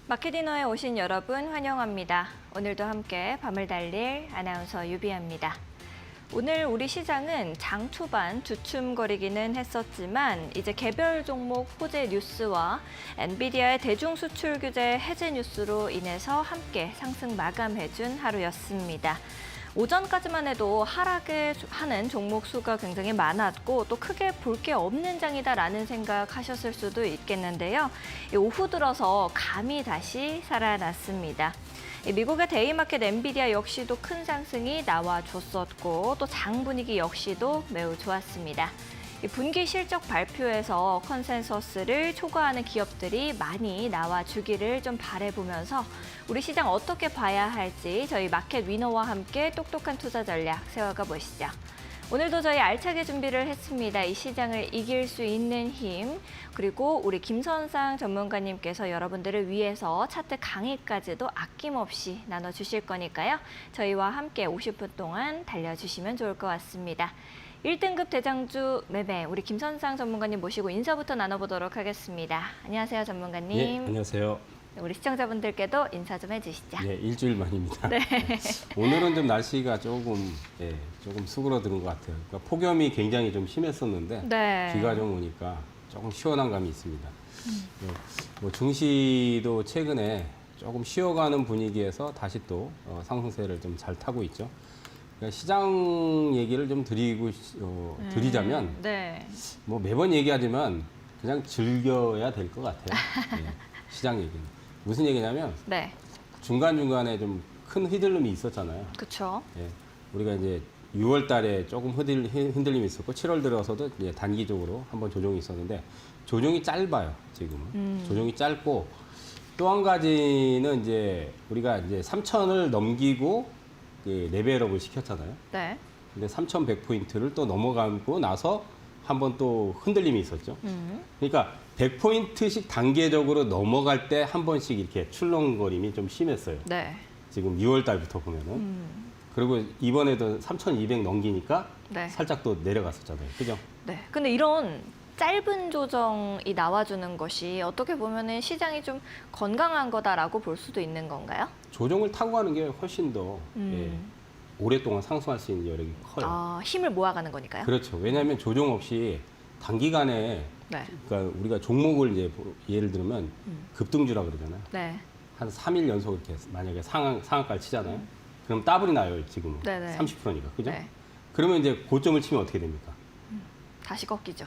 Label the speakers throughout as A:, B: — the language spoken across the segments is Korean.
A: 마켓디너에 오신 여러분 환영합니다. 오늘도 함께 밤을 달릴 아나운서 유비아입니다. 오늘 우리 시장은 장 초반 주춤거리기는 했었지만 이제 개별 종목 호재 뉴스와 엔비디아의 대중 수출 규제 해제 뉴스로 인해서 함께 상승 마감해준 하루였습니다. 오전까지만 해도 하락을 하는 종목 수가 굉장히 많았고 또 크게 볼 게 없는 장이다라는 생각하셨을 수도 있겠는데요. 오후 들어서 감이 다시 살아났습니다. 미국의 데이마켓 엔비디아 역시도 큰 상승이 나와줬었고 또 장 분위기 역시도 매우 좋았습니다. 분기 실적 발표에서 컨센서스를 초과하는 기업들이 많이 나와주기를 좀 바라보면서 우리 시장 어떻게 봐야 할지 저희 마켓 위너와 함께 똑똑한 투자 전략 세워가 보시죠. 오늘도 저희 알차게 준비를 했습니다. 이 시장을 이길 수 있는 힘, 그리고 우리 김선상 전문가님께서 여러분들을 위해서 차트 강의까지도 아낌없이 나눠주실 거니까요. 저희와 함께 50분 동안 달려주시면 좋을 것 같습니다. 1등급 대장주 매매, 우리 김선상 전문가님 모시고 인사부터 나눠보도록 하겠습니다. 안녕하세요, 전문가님.
B: 네, 안녕하세요.
A: 우리 시청자분들께도 인사 좀 해주시죠.
B: 네, 일주일 만입니다.
A: 네.
B: 오늘은 좀 날씨가 조금 수그러드는 것 같아요. 그러니까 폭염이 굉장히 좀 심했었는데
A: 네.
B: 비가 좀 오니까 조금 시원한 감이 있습니다. 뭐 증시도 최근에 조금 쉬어가는 분위기에서 다시 또 상승세를 좀 잘 타고 있죠. 그러니까 시장 얘기를 좀 드리자면
A: 네.
B: 뭐 매번 얘기하지만 그냥 즐겨야 될 것 같아요. 네, 시장 얘기는. 무슨 얘기냐면
A: 네.
B: 중간중간에 좀 큰 흔들림이 있었잖아요.
A: 그렇죠.
B: 예, 우리가 이제 6월 달에 조금 흔들림이 있었고 7월 들어서도 이제 단기적으로 한번 조정이 있었는데 조정이 짧아요, 지금은. 조정이 짧고 또 한 가지는 이제 우리가 이제 3,000을 넘기고 레벨업을 시켰잖아요.
A: 네.
B: 근데 3,100포인트를 또 넘어가고 나서 한번 또 흔들림이 있었죠. 그러니까 100포인트씩 단계적으로 넘어갈 때 한 번씩 이렇게 출렁거림이 좀 심했어요.
A: 네.
B: 지금 2월 달부터 보면은. 그리고 이번에도 3,200 넘기니까
A: 네.
B: 살짝 또 내려갔었잖아요. 그죠?
A: 네. 근데 이런 짧은 조정이 나와주는 것이 어떻게 보면은 시장이 좀 건강한 거다라고 볼 수도 있는 건가요?
B: 조정을 타고 가는 게 훨씬 더 오랫동안 상승할 수 있는 여력이 커요.
A: 아, 힘을 모아가는 거니까요?
B: 그렇죠. 왜냐하면 조정 없이 단기간에
A: 네.
B: 그러니까 우리가 종목을 이제 예를 들면 급등주라 그러잖아요.
A: 네.
B: 한 3일 연속 이렇게 만약에 상한가를 치잖아요. 그럼 더블이 나요, 지금은.
A: 네네.
B: 30%니까. 그죠?
A: 네.
B: 그러면 이제 고점을 치면 어떻게 됩니까?
A: 다시 꺾이죠.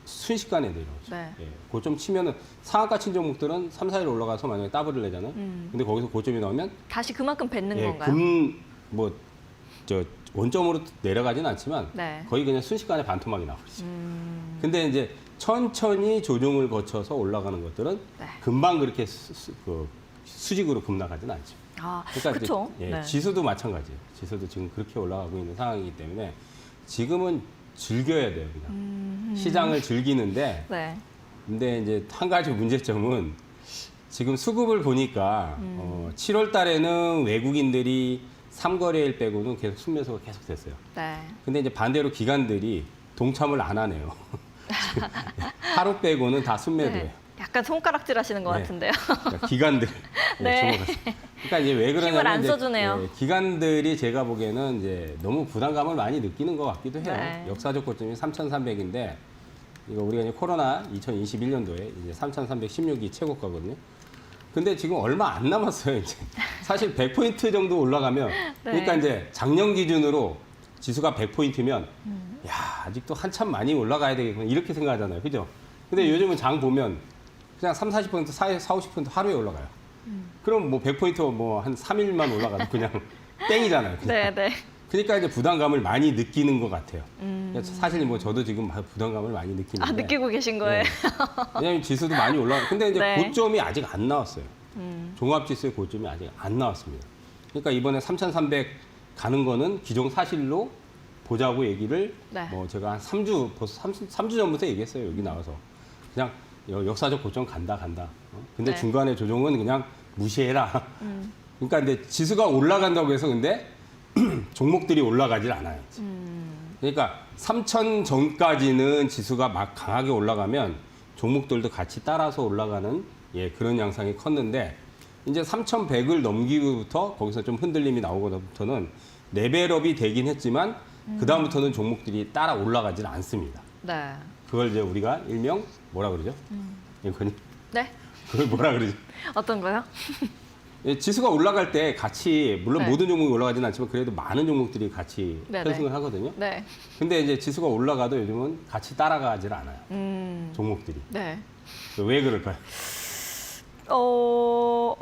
B: 순식간에 내려오죠.
A: 네.
B: 예, 고점 치면은 상한가 친 종목들은 3, 4일 올라가서 만약에 더블을 내잖아요. 근데 거기서 고점이 나오면
A: 다시 그만큼 뱉는 건가요?
B: 원점으로 내려가진 않지만
A: 네.
B: 거의 그냥 순식간에 반토막이 나버리죠. 근데 이제 천천히 조정을 거쳐서 올라가는 것들은
A: 네.
B: 금방 그렇게 수직으로 급락하진 않죠.
A: 아,
B: 그러니까
A: 그렇죠.
B: 이제,
A: 네.
B: 지수도 마찬가지예요. 지수도 지금 그렇게 올라가고 있는 상황이기 때문에 지금은 즐겨야 돼요, 그냥. 시장을 즐기는데,
A: 네.
B: 근데 이제 한 가지 문제점은 지금 수급을 보니까 7월 달에는 외국인들이 3거래일 빼고는 계속 순매수가 계속 됐어요.
A: 네.
B: 근데 이제 반대로 기관들이 동참을 안 하네요. 하루 빼고는 다 순매도예요.
A: 네. 약간 손가락질 하시는 것
B: 네.
A: 같은데요.
B: 그러니까 기관들.
A: 네.
B: 그러니까 이제 왜 그러냐면
A: 힘을 안
B: 이제,
A: 써주네요.
B: 기관들이 제가 보기에는 이제 너무 부담감을 많이 느끼는 것 같기도 해요.
A: 네.
B: 역사적 고점이 3,300인데 이거 우리가 이제 코로나 2021년도에 이제 3,316이 최고가거든요. 근데 지금 얼마 안 남았어요, 이제. 사실 100포인트 정도 올라가면
A: 네.
B: 그러니까 이제 작년 기준으로 지수가 100포인트면 야, 아직도 한참 많이 올라가야 되겠구나 이렇게 생각하잖아요. 그죠? 근데 요즘은 장 보면 그냥 3, 40%, 4, 50% 하루에 올라가요. 그럼 뭐 100포인트 뭐 한 3일만 올라가도 그냥 땡이잖아요. 그냥.
A: 네, 네.
B: 그러니까 이제 부담감을 많이 느끼는 것 같아요. 사실 뭐 저도 지금 부담감을 많이 느끼는데.
A: 아, 느끼고 계신 거예요?
B: 네. 왜냐하면 지수도 많이 올라가. 근데 이제
A: 네.
B: 고점이 아직 안 나왔어요. 종합지수의 고점이 아직 안 나왔습니다. 그러니까 이번에 3,300 가는 거는 기정사실로 보자고 얘기를
A: 네.
B: 뭐 제가 한 3주, 벌써 3주 전부터 얘기했어요. 여기 나와서. 그냥 역사적 고점 간다. 근데
A: 네.
B: 중간에 조정은 그냥 무시해라. 그러니까 근데 지수가 올라간다고 해서 근데 종목들이 올라가질 않아요. 그러니까 3,000 전까지는 지수가 막 강하게 올라가면 종목들도 같이 따라서 올라가는 예, 그런 양상이 컸는데 이제 3,100을 넘기고부터 거기서 좀 흔들림이 나오고부터는 레벨업이 되긴 했지만 그 다음부터는 종목들이 따라 올라가지는 않습니다.
A: 네.
B: 그걸 이제 우리가 일명 뭐라 그러죠? 이거니?
A: 네.
B: 그걸 뭐라 그러지?
A: 어떤 거요?
B: 예, 지수가 올라갈 때 같이 물론
A: 네.
B: 모든 종목이 올라가지는 않지만 그래도 많은 종목들이 같이
A: 네네.
B: 편승을 하거든요.
A: 네.
B: 근데 이제 지수가 올라가도 요즘은 같이 따라가질 않아요. 종목들이.
A: 네.
B: 왜 그럴까요?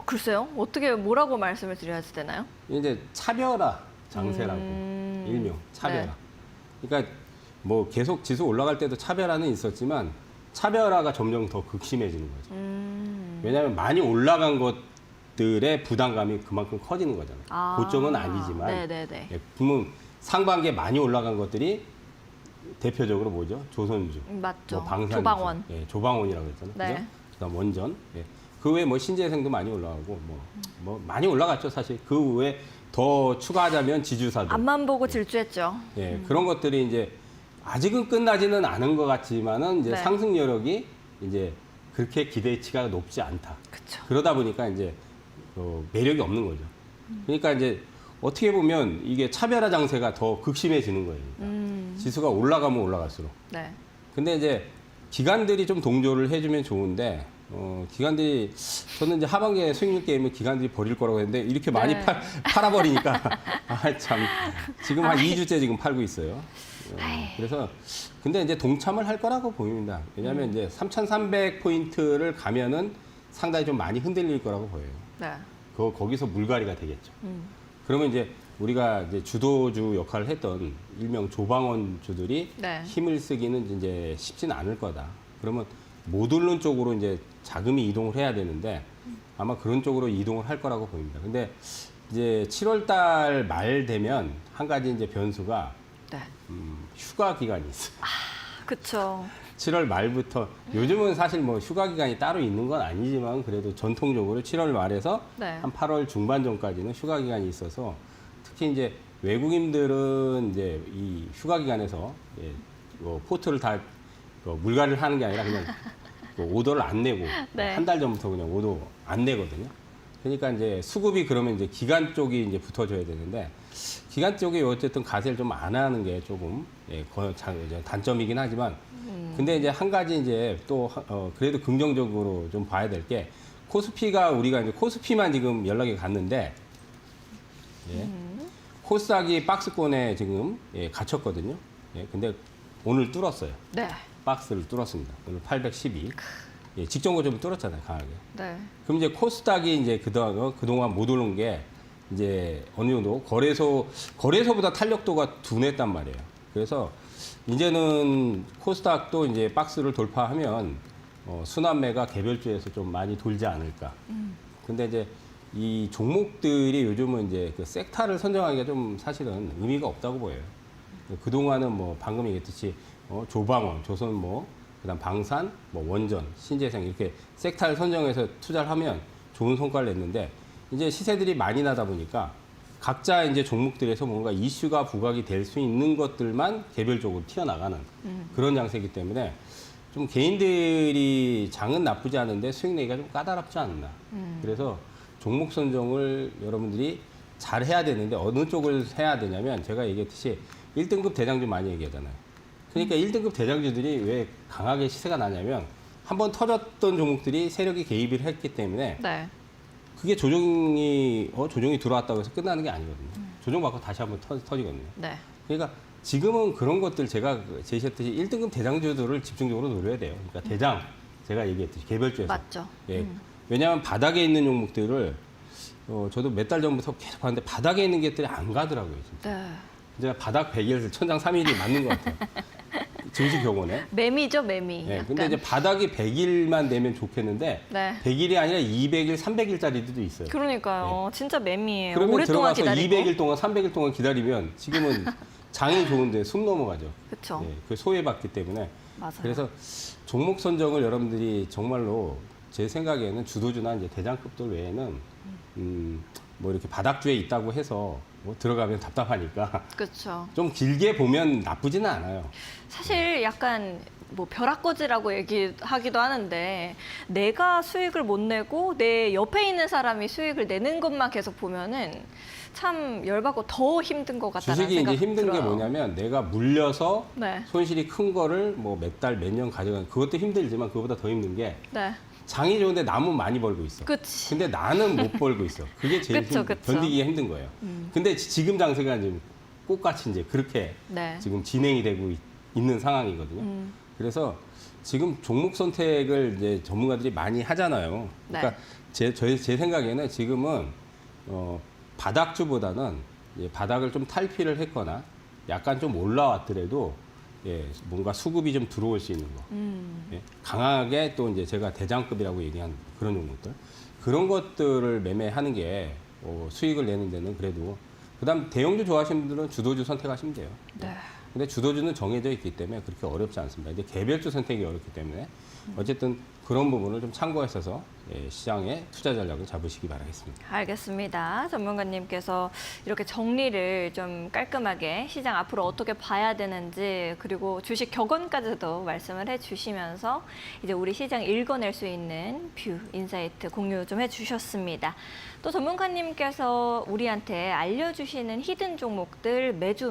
A: 글쎄요. 어떻게 뭐라고 말씀을 드려야 되나요?
B: 이제 차별화 장세라고 일명 차별화.
A: 네.
B: 그러니까 뭐 계속 지수 올라갈 때도 차별화는 있었지만 차별화가 점점 더 극심해지는 거죠. 왜냐하면 많이 올라간 것들의 부담감이 그만큼 커지는 거잖아요. 고점은 아니지만
A: 네네네.
B: 예, 그러면 상반기에 많이 올라간 것들이 대표적으로 뭐죠? 조선주,
A: 맞죠.
B: 뭐 방산주,
A: 조방원.
B: 예, 조방원이라고 했잖아요.
A: 네.
B: 그죠? 그다음 원전. 예. 그 외에 뭐 신재생도 많이 올라가고 뭐 많이 올라갔죠 사실. 그 외에 더 추가하자면 지주사들.
A: 앞만 보고 질주했죠.
B: 예, 그런 것들이 이제 아직은 끝나지는 않은 것 같지만은 이제
A: 네.
B: 상승 여력이 이제 그렇게 기대치가 높지 않다.
A: 그렇죠.
B: 그러다 보니까 이제 매력이 없는 거죠. 그러니까 이제 어떻게 보면 이게 차별화 장세가 더 극심해지는 거예요. 지수가 올라가면 올라갈수록.
A: 네.
B: 근데 이제 기관들이 좀 동조를 해주면 좋은데 기관들이 저는 이제 하반기에 수익률 게임을 기관들이 버릴 거라고 했는데 이렇게 많이
A: 네.
B: 팔아버리니까 참 지금 한 2주째 지금 팔고 있어요. 그래서 근데 이제 동참을 할 거라고 보입니다. 왜냐하면 이제 3,300포인트를 가면은 상당히 좀 많이 흔들릴 거라고 보여요.
A: 네.
B: 거기서 물갈이가 되겠죠. 그러면 이제 우리가 이제 주도주 역할을 했던 일명 조방원 주들이
A: 네.
B: 힘을 쓰기는 이제 쉽지는 않을 거다. 그러면 모듈론 쪽으로 이제 자금이 이동을 해야 되는데 아마 그런 쪽으로 이동을 할 거라고 보입니다. 근데 이제 7월 달 말 되면 한 가지 이제 변수가
A: 네.
B: 휴가 기간이 있어요.
A: 그렇죠.
B: 7월 말부터 요즘은 사실 뭐 휴가 기간이 따로 있는 건 아니지만 그래도 전통적으로 7월 말에서
A: 네.
B: 한 8월 중반 전까지는 휴가 기간이 있어서 특히 이제 외국인들은 이제 이 휴가 기간에서 예, 포트를 다 물갈이를 하는 게 아니라 그냥 오더를 안 내고
A: 네.
B: 한 달 전부터 그냥 오더 안 내거든요. 그러니까 이제 수급이 그러면 이제 기간 쪽이 이제 붙어줘야 되는데 기간 쪽이 어쨌든 가세를 좀 안 하는 게 조금 예, 단점이긴 하지만 근데 이제 한 가지 이제 또 그래도 긍정적으로 좀 봐야 될 게 코스피가 우리가 이제 코스피만 지금 연락이 갔는데 예, 코스닥이 박스권에 지금 예, 갇혔거든요. 예, 근데 오늘 뚫었어요.
A: 네.
B: 박스를 뚫었습니다. 오늘 812. 예, 직전 고점을 뚫었잖아요, 강하게.
A: 네.
B: 그럼 이제 코스닥이 이제 그동안 못 오른 게 이제 어느 정도 거래소보다 탄력도가 둔했단 말이에요. 그래서 이제는 코스닥도 이제 박스를 돌파하면 순환매가 개별주에서 좀 많이 돌지 않을까. 근데 이제 이 종목들이 요즘은 이제 그 섹터를 선정하기가 좀 사실은 의미가 없다고 보여요. 그동안은 뭐 방금 얘기했듯이 조방원, 조선 뭐 그다음 방산, 뭐 원전, 신재생 이렇게 섹터를 선정해서 투자를 하면 좋은 성과를 냈는데 이제 시세들이 많이 나다 보니까 각자 이제 종목들에서 뭔가 이슈가 부각이 될 수 있는 것들만 개별적으로 튀어나가는 그런 양세이기 때문에 좀 개인들이 장은 나쁘지 않은데 수익 내기가 좀 까다롭지 않나. 그래서 종목 선정을 여러분들이 잘 해야 되는데 어느 쪽을 해야 되냐면 제가 얘기했듯이 1등급 대장주 많이 얘기하잖아요. 그러니까 1등급 대장주들이 왜 강하게 시세가 나냐면 한번 터졌던 종목들이 세력이 개입을 했기 때문에
A: 네.
B: 그게 조정이 들어왔다고 해서 끝나는 게 아니거든요. 조정받고 다시 한번 터지거든요.
A: 네.
B: 그러니까 지금은 그런 것들 제가 제시했듯이 1등급 대장주들을 집중적으로 노려야 돼요. 그러니까 대장 제가 얘기했듯이 개별주에서.
A: 맞죠.
B: 예. 왜냐하면 바닥에 있는 종목들을 저도 몇 달 전부터 계속 봤는데 바닥에 있는 것들이 안 가더라고요. 진짜.
A: 네.
B: 제가 바닥 100일 천장 3일이 맞는 것 같아요. 증시 경원에.
A: 매미죠, 매미.
B: 예.
A: 약간.
B: 근데 이제 바닥이 100일만 되면 좋겠는데
A: 네.
B: 100일이 아니라 200일, 300일짜리도 있어요.
A: 그러니까요. 진짜 매미예요.
B: 그러면
A: 오랫동안
B: 들어가서
A: 기다리고.
B: 200일 동안, 300일 동안 기다리면 지금은 장이 좋은데 숨 넘어가죠.
A: 그렇죠.
B: 예, 그 소외받기 때문에.
A: 맞아요.
B: 그래서 종목 선정을 여러분들이 정말로 제 생각에는 주도주나 이제 대장급들 외에는 뭐 이렇게 바닥주에 있다고 해서 뭐 들어가면 답답하니까
A: 그렇죠.
B: 좀 길게 보면 나쁘지는 않아요.
A: 사실 약간 뭐 벼락거지라고 얘기하기도 하는데 내가 수익을 못 내고 내 옆에 있는 사람이 수익을 내는 것만 계속 보면은 참 열받고 더 힘든 것 같다는
B: 주식이
A: 생각이
B: 이제 힘든
A: 들어요.
B: 게 뭐냐면 내가 물려서
A: 네.
B: 손실이 큰 거를 뭐 몇 달, 몇 년 가져가는 그것도 힘들지만 그거보다 더 힘든 게
A: 네.
B: 장이 좋은데 남은 많이 벌고 있어.
A: 그치.
B: 근데 나는 못 벌고 있어. 그게 제일
A: 그쵸, 그쵸.
B: 견디기가 힘든 거예요. 근데 지금 장세가 지금 꽃같이 이제 그렇게
A: 네.
B: 지금 진행이 되고 있는 상황이거든요. 그래서 지금 종목 선택을 이제 전문가들이 많이 하잖아요. 그러니까
A: 네.
B: 제 생각에는 지금은 바닥주보다는 바닥을 좀 탈피를 했거나 약간 좀 올라왔더라도 뭔가 수급이 좀 들어올 수 있는 거. 강하게 또 이제 제가 대장급이라고 얘기한 그런 종목들. 그런 것들을 매매하는 게 수익을 내는 데는 그래도. 그다음 대형주 좋아하시는 분들은 주도주 선택하시면 돼요.
A: 네.
B: 근데 주도주는 정해져 있기 때문에 그렇게 어렵지 않습니다. 근데 개별주 선택이 어렵기 때문에 어쨌든 그런 부분을 좀 참고하셔서 시장의 투자 전략을 잡으시기 바라겠습니다.
A: 알겠습니다. 전문가님께서 이렇게 정리를 좀 깔끔하게 시장 앞으로 어떻게 봐야 되는지 그리고 주식 격언까지도 말씀을 해주시면서 이제 우리 시장 읽어낼 수 있는 뷰, 인사이트 공유 좀 해주셨습니다. 또 전문가님께서 우리한테 알려주시는 히든 종목들 매주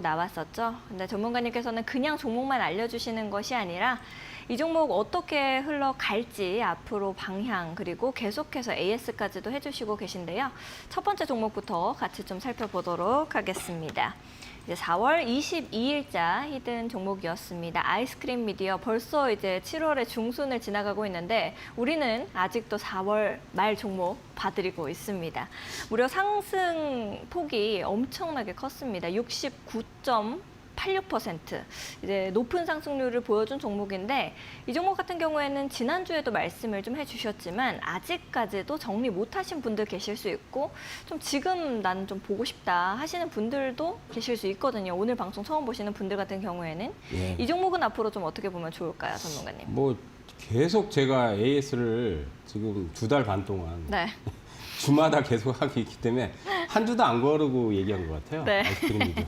A: 나왔었죠. 근데 전문가님께서는 그냥 종목만 알려주시는 것이 아니라 이 종목 어떻게 흘러갈지 앞으로 방향 그리고 계속해서 AS까지도 해주시고 계신데요. 첫 번째 종목부터 같이 좀 살펴보도록 하겠습니다. 이제 4월 22일자 히든 종목이었습니다. 아이스크림 미디어 벌써 이제 7월의 중순을 지나가고 있는데 우리는 아직도 4월 말 종목 봐드리고 있습니다. 무려 상승 폭이 엄청나게 컸습니다. 86% 이제 높은 상승률을 보여준 종목인데 이 종목 같은 경우에는 지난주에도 말씀을 좀 해주셨지만 아직까지도 정리 못하신 분들 계실 수 있고 좀 지금 나는 좀 보고 싶다 하시는 분들도 계실 수 있거든요. 오늘 방송 처음 보시는 분들 같은 경우에는 이 종목은 앞으로 좀 어떻게 보면 좋을까요, 전문가님?
B: 뭐 계속 제가 AS를 지금 2달 반 동안
A: 네.
B: 주마다 계속 하기 있기 때문에 한 주도 안 거르고 얘기한 것 같아요.
A: 네.
B: 아이스크림이죠.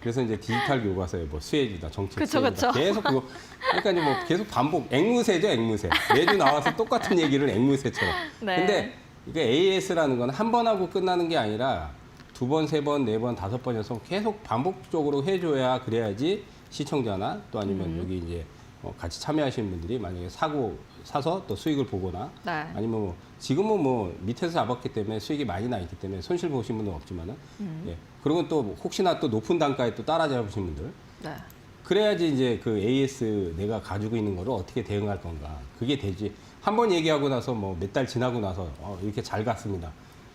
B: 그래서 이제 디지털 교과서에 뭐 수혜주다, 정책
A: 그쵸,
B: 수혜주다
A: 그쵸.
B: 계속 그거 그러니까 이제 뭐 계속 반복 앵무새죠, 앵무새. 매주 나와서 똑같은 얘기를 앵무새처럼.
A: 네.
B: 근데 이게 AS라는 건 한 번 하고 끝나는 게 아니라 2번, 3번, 4번, 5번 해서 계속 반복적으로 해줘야 그래야지 시청자나 또 아니면 여기 이제 같이 참여하시는 분들이 만약에 사서 또 수익을 보거나
A: 네.
B: 아니면 뭐 지금은 뭐 밑에서 잡았기 때문에 수익이 많이 나 있기 때문에 손실 보신 분은 없지만은 그리고 또 혹시나 또 높은 단가에 또 따라 잡으신 분들
A: 네.
B: 그래야지 이제 그 AS 내가 가지고 있는 거를 어떻게 대응할 건가 그게 되지 한 번 얘기하고 나서 뭐 몇 달 지나고 나서 이렇게 잘 갔습니다.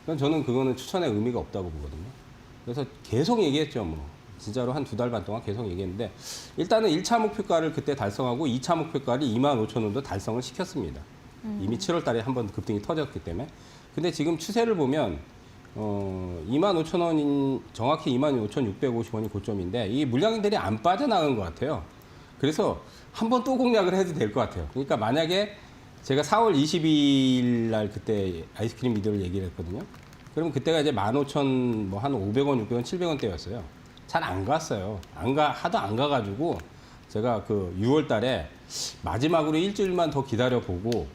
B: 그럼 저는 그거는 추천의 의미가 없다고 보거든요. 그래서 계속 얘기했죠. 뭐 진짜로 한 2달 반 동안 계속 얘기했는데 일단은 1차 목표가를 그때 달성하고 2차 목표가를 25,000원도 달성을 시켰습니다. 이미 7월 달에 한번 급등이 터졌기 때문에. 근데 지금 추세를 보면 25,000원인 정확히 25,650원이 고점인데 이 물량들이 안 빠져나간 것 같아요. 그래서 한번 또 공략을 해도 될 것 같아요. 그러니까 만약에 제가 4월 22일 날 그때 아이스크림 미디어를 얘기를 했거든요. 그럼 그때가 이제 15,000 뭐 한 500원, 600원, 700원 대였어요. 잘 안 갔어요. 하도 안 가가지고 제가 그 6월 달에 마지막으로 일주일만 더 기다려보고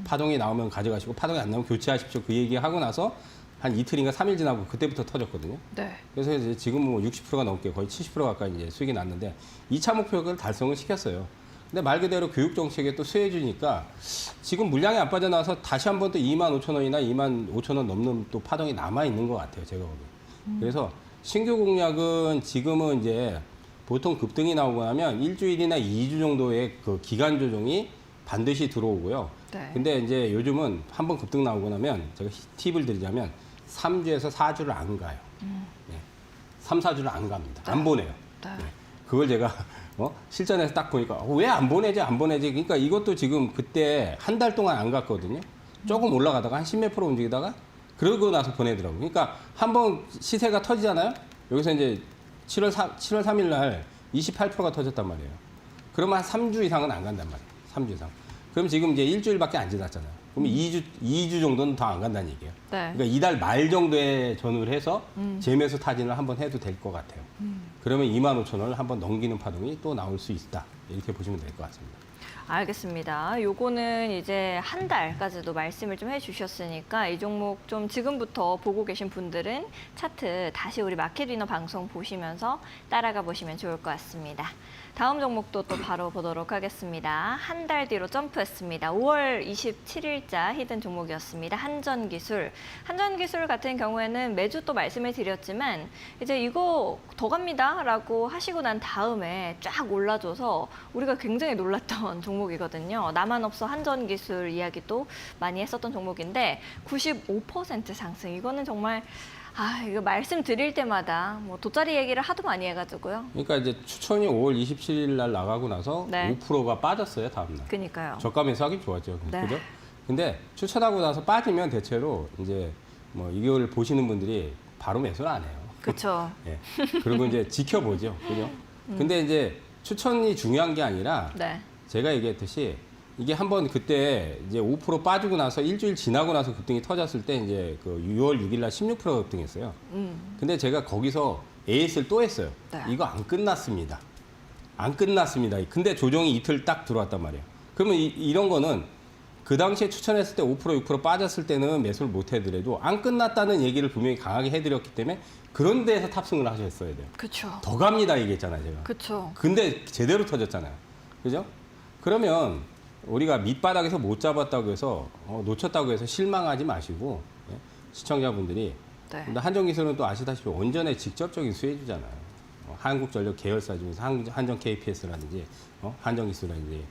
B: 파동이 나오면 가져가시고 파동이 안 나오면 교체하십시오. 그 얘기하고 나서 한 이틀인가 3일 지나고 그때부터 터졌거든요.
A: 네.
B: 그래서 이제 지금은 뭐 60%가 넘게 거의 70% 가까이 이제 수익이 났는데 2차 목표를 달성을 시켰어요. 근데 말 그대로 교육 정책에 또 수혜주니까 지금 물량이 안 빠져나와서 다시 한번 또 25,000원이나 25,000원 넘는 또 파동이 남아 있는 것 같아요. 제가 보기엔. 그래서 신규 공략은 지금은 이제 보통 급등이 나오고 나면 일주일이나 2주 정도의 그 기간 조정이 반드시 들어오고요.
A: 네.
B: 근데 이제 요즘은 한번 급등 나오고 나면 제가 팁을 드리자면 3주에서 4주를 안 가요. 네. 3, 4주를 안 갑니다. 안 보내요.
A: 네.
B: 네. 그걸 제가 실전에서 딱 보니까 왜 안 보내지? 그러니까 이것도 지금 그때 한 달 동안 안 갔거든요. 조금 올라가다가 한 10몇 프로 움직이다가 그러고 나서 보내더라고요. 그러니까 한번 시세가 터지잖아요. 여기서 이제 7월 3일 날 28%가 터졌단 말이에요. 그러면 한 3주 이상은 안 간단 말이에요. 3주 이상. 그럼 지금 이제 일주일밖에 안 지났잖아요. 그러면 2주 정도는 더 안 간다는 얘기예요.
A: 네.
B: 그러니까 이달 말 정도에 전후를 해서 재매수 타진을 한번 해도 될 것 같아요. 그러면 25,000원을 한번 넘기는 파동이 또 나올 수 있다. 이렇게 보시면 될 것 같습니다.
A: 알겠습니다. 요거는 이제 한 달까지도 말씀을 좀 해주셨으니까 이 종목 좀 지금부터 보고 계신 분들은 차트 다시 우리 마켓위너 방송 보시면서 따라가 보시면 좋을 것 같습니다. 다음 종목도 또 바로 보도록 하겠습니다. 한 달 뒤로 점프했습니다. 5월 27일자 히든 종목이었습니다. 한전기술. 한전기술 같은 경우에는 매주 또 말씀을 드렸지만 이제 이거 더 갑니다라고 하시고 난 다음에 쫙 올라줘서 우리가 굉장히 놀랐던 종목이거든요. 나만 없어 한전기술 이야기도 많이 했었던 종목인데 95% 상승. 이거는 정말 이거 말씀드릴 때마다 뭐 돗자리 얘기를 하도 많이 해가지고요.
B: 그러니까 이제 추천이 5월 27일 날 나가고 나서
A: 네.
B: 5%가 빠졌어요, 다음 날.
A: 그러니까요.
B: 저가면서 하긴 좋았죠.
A: 네.
B: 그죠? 근데 추천하고 나서 빠지면 대체로 이제 뭐 이걸 보시는 분들이 바로 매수를 안 해요.
A: 그렇죠.
B: 예. 그리고 이제 지켜보죠. 그죠? 근데 이제 추천이 중요한 게 아니라
A: 네.
B: 제가 얘기했듯이 이게 한번 그때 이제 5% 빠지고 나서 일주일 지나고 나서 급등이 터졌을 때 이제 그 6월 6일 날 16%가 급등했어요. 근데 제가 거기서 AS를 또 했어요.
A: 네.
B: 이거 안 끝났습니다. 안 끝났습니다. 근데 조정이 이틀 딱 들어왔단 말이에요. 그러면 이런 거는 그 당시에 추천했을 때 5% 6% 빠졌을 때는 매수를 못 해드려도 안 끝났다는 얘기를 분명히 강하게 해드렸기 때문에 그런 데에서 탑승을 하셨어야 돼요.
A: 그렇죠.
B: 더 갑니다 얘기했잖아요, 제가.
A: 그렇죠.
B: 근데 제대로 터졌잖아요. 그죠? 그러면 우리가 밑바닥에서 못 잡았다고 해서 놓쳤다고 해서 실망하지 마시고 예? 시청자분들이
A: 네.
B: 근데 한전기술은 또 아시다시피 원전의 직접적인 수혜주잖아요. 한국전력 계열사 중에서 한전 KPS라든지 한전기술이라든지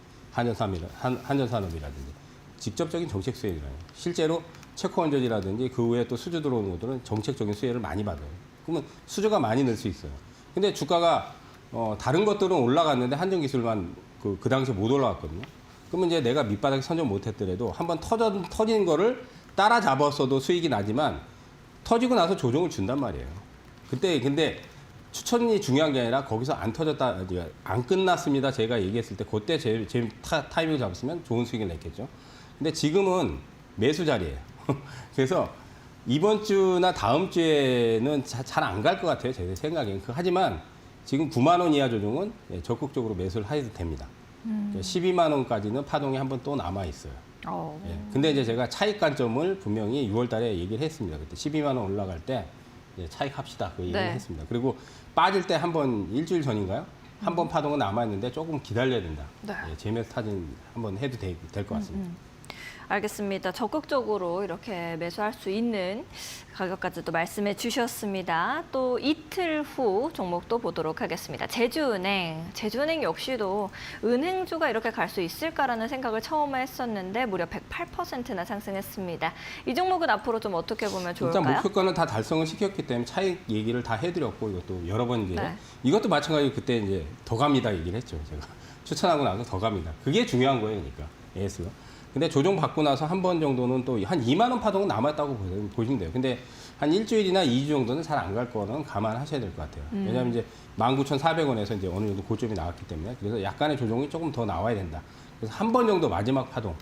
B: 한전산업이라든지 직접적인 정책 수혜주잖아요. 실제로 체코원전이라든지 그 외에 또 수주 들어오는 것들은 정책적인 수혜를 많이 받아요. 그러면 수주가 많이 늘 수 있어요. 근데 주가가 다른 것들은 올라갔는데 한전기술만 그 당시에 못 올라갔거든요. 그러면 이제 내가 밑바닥에 선점 못했더라도 한번 터진 거를 따라잡았어도 수익이 나지만 터지고 나서 조정을 준단 말이에요. 그때 근데 추천이 중요한 게 아니라 거기서 안 터졌다, 안 끝났습니다. 제가 얘기했을 때 그때 제 타이밍을 잡았으면 좋은 수익을 냈겠죠. 근데 지금은 매수 자리예요. 그래서 이번 주나 다음 주에는 잘 안 갈 것 같아요. 제 생각엔. 하지만 지금 9만 원 이하 조정은 적극적으로 매수를 해도 됩니다. 12만 원까지는 파동이 한번 또 남아 있어요. 예. 근데 이제 제가 차익 관점을 분명히 6월 달에 얘기를 했습니다. 그때 12만 원 올라갈 때 차익 합시다. 그 얘기를
A: 네.
B: 했습니다. 그리고 빠질 때 한번 일주일 전인가요? 한번 파동은 남아 있는데 조금 기다려야 된다.
A: 네.
B: 재매수 타진 한번 해도 될 것 같습니다.
A: 알겠습니다. 적극적으로 이렇게 매수할 수 있는 가격까지도 말씀해 주셨습니다. 또 이틀 후 종목도 보도록 하겠습니다. 제주은행. 제주은행 역시도 은행주가 이렇게 갈 수 있을까라는 생각을 처음에 했었는데 무려 108%나 상승했습니다. 이 종목은 앞으로 좀 어떻게 보면 좋을까요?
B: 일단 목표가는 다 달성을 시켰기 때문에 차익 얘기를 다 해드렸고 이것도 여러 번 이제
A: 네.
B: 이것도 마찬가지로 그때 이제 더 갑니다 얘기를 했죠. 제가 추천하고 나서 더 갑니다. 그게 중요한 거예요, 그러니까 AS가. 근데 조정 받고 나서 한 번 정도는 또 한 2만 원 파동은 남았다고 보시면 돼요. 근데 한 일주일이나 2주 정도는 잘 안 갈 거는 감안하셔야 될 것 같아요. 왜냐하면 이제 19,400원에서 이제 어느 정도 고점이 나왔기 때문에 그래서 약간의 조정이 조금 더 나와야 된다. 그래서 한 번 정도 마지막 파동,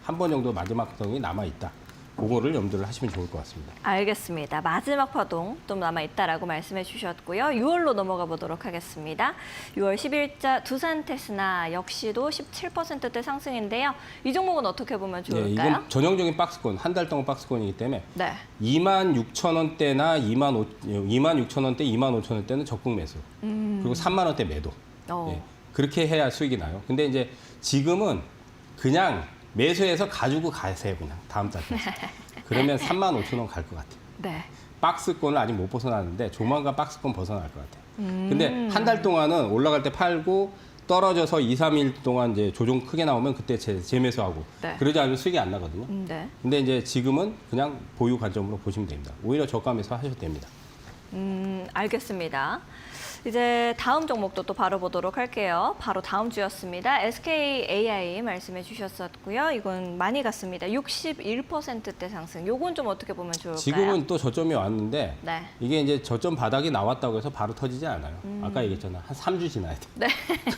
B: 한 번 정도 마지막 파동이 남아 있다. 그거를 염두를 하시면 좋을 것 같습니다.
A: 알겠습니다. 마지막 파동 좀 남아있다라고 말씀해 주셨고요. 6월로 넘어가 보도록 하겠습니다. 6월 10일자 두산테스나 역시도 17%대 상승인데요. 이 종목은 어떻게 보면 좋을까요?
B: 이건 전형적인 박스권, 한 달 동안 박스권이기 때문에
A: 네.
B: 26,000원대나 26,000원대, 25,000원대는 적극 매수. 그리고 3만 원대 매도. 그렇게 해야 수익이 나요. 근데 이제 지금은 그냥 매수해서 가지고 가세요, 그냥 다음 달까지. 그러면 35,000원 갈 것 같아요.
A: 네.
B: 박스권을 아직 못 벗어나는데 조만간 박스권 벗어날 것 같아요. 근데 한 달 동안은 올라갈 때 팔고 떨어져서 2, 3일 동안 이제 조정 크게 나오면 그때 재매수하고
A: 네.
B: 그러지 않으면 수익이 안 나거든요.
A: 네.
B: 근데 이제 지금은 그냥 보유 관점으로 보시면 됩니다. 오히려 저가 매수 하셔도 됩니다.
A: 알겠습니다. 이제 다음 종목도 또 바로 보도록 할게요. 바로 다음 주였습니다. SKAI 말씀해 주셨었고요. 이건 많이 갔습니다. 61%대 상승. 요건 좀 어떻게 보면 좋을까요?
B: 지금은 또 저점이 왔는데
A: 네.
B: 이게 이제 저점 바닥이 나왔다고 해서 바로 터지지 않아요. 아까 얘기했잖아. 한 3주 지나야 돼.
A: 네.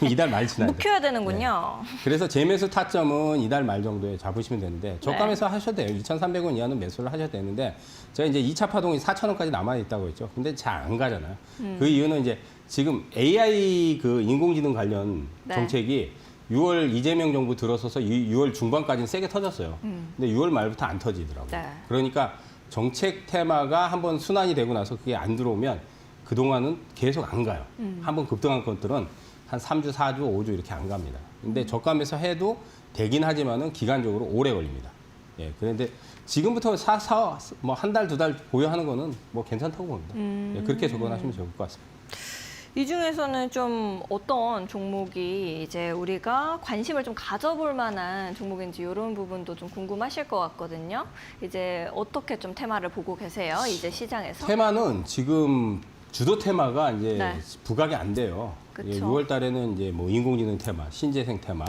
B: 이달 말 지나야 돼.
A: 묵혀야 되는군요.
B: 그래서 재매수 타점은 이달 말 정도에 잡으시면 되는데 저가에서 하셔도 돼요. 2,300원 이하는 매수를 하셔도 되는데 제가 이제 2차 파동이 4,000원까지 남아 있다고 했죠. 근데 잘 안 가잖아요. 그 이유는 이제 지금 AI 그 인공지능 관련
A: 네.
B: 정책이 6월 이재명 정부 들어서서 6월 중반까지는 세게 터졌어요. 근데 6월 말부터 안 터지더라고요.
A: 네.
B: 그러니까 정책 테마가 한번 순환이 되고 나서 그게 안 들어오면 그동안은 계속 안 가요. 한번 급등한 것들은 한 3주, 4주, 5주 이렇게 안 갑니다. 근데 저가에서 해도 되긴 하지만은 기간적으로 오래 걸립니다. 예, 그런데 지금부터 뭐 한 달, 두 달 보유하는 거는 뭐 괜찮다고 봅니다. 예, 그렇게 접근하시면 좋을 것 같습니다.
A: 이 중에서는 좀 어떤 종목이 이제 우리가 관심을 좀 가져볼 만한 종목인지 이런 부분도 좀 궁금하실 것 같거든요. 이제 어떻게 좀 테마를 보고 계세요? 이제 시장에서?
B: 테마는 지금 주도 테마가 이제
A: 네.
B: 부각이 안 돼요.
A: 그쵸.
B: 예, 6월 달에는 이제 뭐 인공지능 테마, 신재생 테마,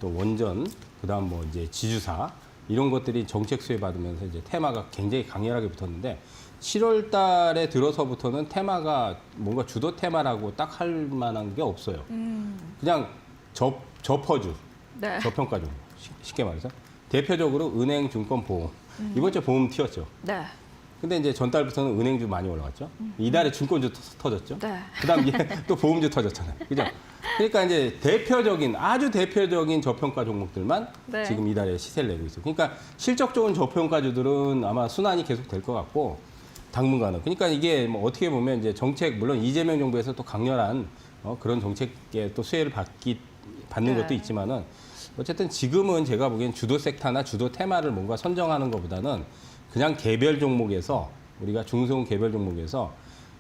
B: 또 원전, 그다음 뭐 이제 지주사 이런 것들이 정책 수혜 받으면서 이제 테마가 굉장히 강렬하게 붙었는데 7월 달에 들어서부터는 테마가 뭔가 주도 테마라고 딱 할 만한 게 없어요. 그냥 저퍼주,
A: 네.
B: 저평가주 쉽게 말해서 대표적으로 은행, 증권, 보험. 이번 주에 보험 튀었죠.
A: 네.
B: 근데 이제 전달부터는 은행주 많이 올라갔죠. 이달에 증권주 터졌죠.
A: 네.
B: 그다음 이제 또 보험주 터졌잖아요. 그죠? 그러니까 이제 아주 대표적인 저평가 종목들만
A: 네.
B: 지금 이달에 시세를 내고 있어요. 그러니까 실적 좋은 저평가주들은 아마 순환이 계속 될 것 같고 당분간은. 그러니까 이게 뭐 어떻게 보면 이제 정책 물론 이재명 정부에서 또 강렬한 그런 정책에 또 수혜를 받는
A: 네.
B: 것도 있지만은 어쨌든 지금은 제가 보기엔 주도 섹터나 주도 테마를 뭔가 선정하는 것보다는 그냥 개별 종목에서 우리가 중소형 개별 종목에서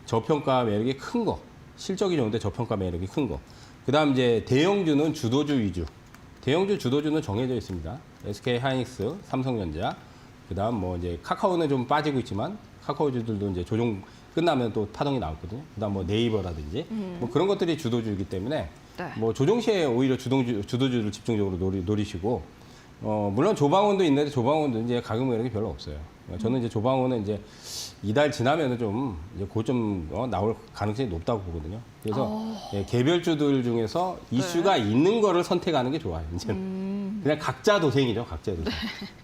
B: 저평가 매력이 큰 거, 실적이 좋은데 저평가 매력이 큰 거. 그다음 이제 대형주는 주도주 위주. 대형주 주도주는 정해져 있습니다. SK 하이닉스, 삼성전자. 그다음 뭐 이제 카카오는 좀 빠지고 있지만 카카오주들도 이제 조정 끝나면 또 파동이 나왔거든요. 그다음 뭐 네이버라든지 뭐 그런 것들이 주도주이기 때문에
A: 네.
B: 뭐 조정 시에 오히려 주도주를 집중적으로 노리시고 물론 조방원도 있는데 조방원도 이제 가격 매력이 별로 없어요. 저는 이제 조방원은 이제 이달 지나면은 좀 이제 고점 나올 가능성이 높다고 보거든요. 그래서 예, 개별주들 중에서 이슈가 있는 거를 선택하는 게 좋아요. 이제는 그냥 각자 도생이죠, 각자 도생.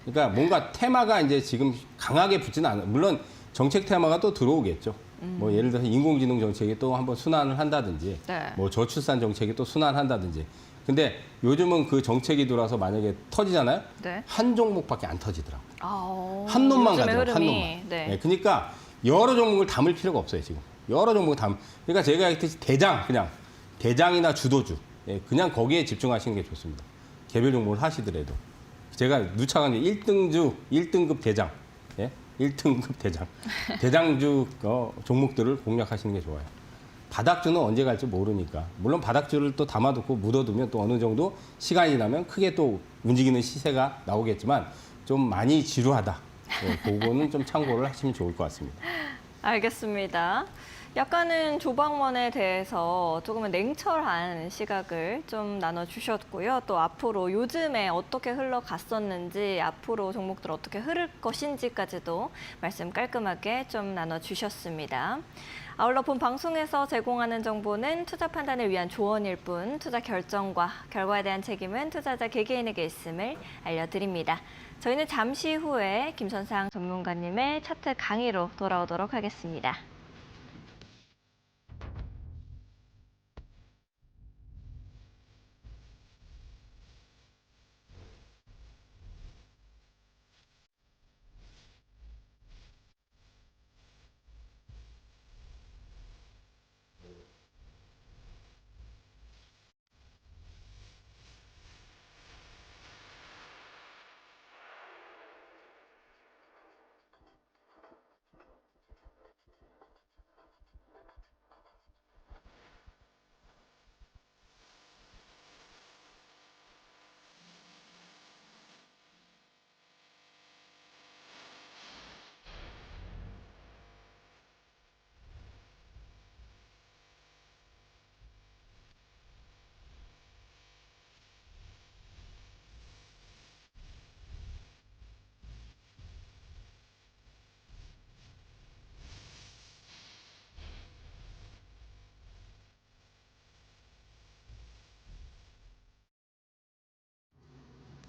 B: 그러니까 뭔가 테마가 이제 지금 강하게 붙지는 않아요. 물론 정책 테마가 또 들어오겠죠. 뭐 예를 들어서 인공지능 정책이 또 한번 순환을 한다든지,
A: 네.
B: 뭐 저출산 정책이 또 순환한다든지. 근데 요즘은 그 정책이 들어와서 만약에 터지잖아요.
A: 네.
B: 한 종목밖에 안 터지더라고.
A: 한
B: 놈만
A: 요즘의
B: 가더라고, 한
A: 흐름이.
B: 놈만.
A: 네.
B: 네, 그러니까 여러 종목을 담을 필요가 없어요, 지금. 여러 종목을 그러니까 제가 했듯이 대장이나 주도주. 예, 그냥 거기에 집중하시는 게 좋습니다. 개별 종목을 하시더라도. 제가 누차가 이제 1등급 대장. 예? 1등급 대장. 대장주 종목들을 공략하시는 게 좋아요. 바닥주는 언제 갈지 모르니까. 물론 바닥주를 또 담아두고 묻어두면 또 어느 정도 시간이 지나면 크게 또 움직이는 시세가 나오겠지만 좀 많이 지루하다. 그거는 좀 참고를 하시면 좋을 것 같습니다.
A: 알겠습니다. 약간은 조방원에 대해서 조금은 냉철한 시각을 좀 나눠주셨고요. 또 앞으로 요즘에 어떻게 흘러갔었는지, 앞으로 종목들 어떻게 흐를 것인지까지도 말씀 깔끔하게 좀 나눠주셨습니다. 아울러 본 방송에서 제공하는 정보는 투자 판단을 위한 조언일 뿐 투자 결정과 결과에 대한 책임은 투자자 개개인에게 있음을 알려드립니다. 저희는 잠시 후에 김선상 전문가님의 차트 강의로 돌아오도록 하겠습니다.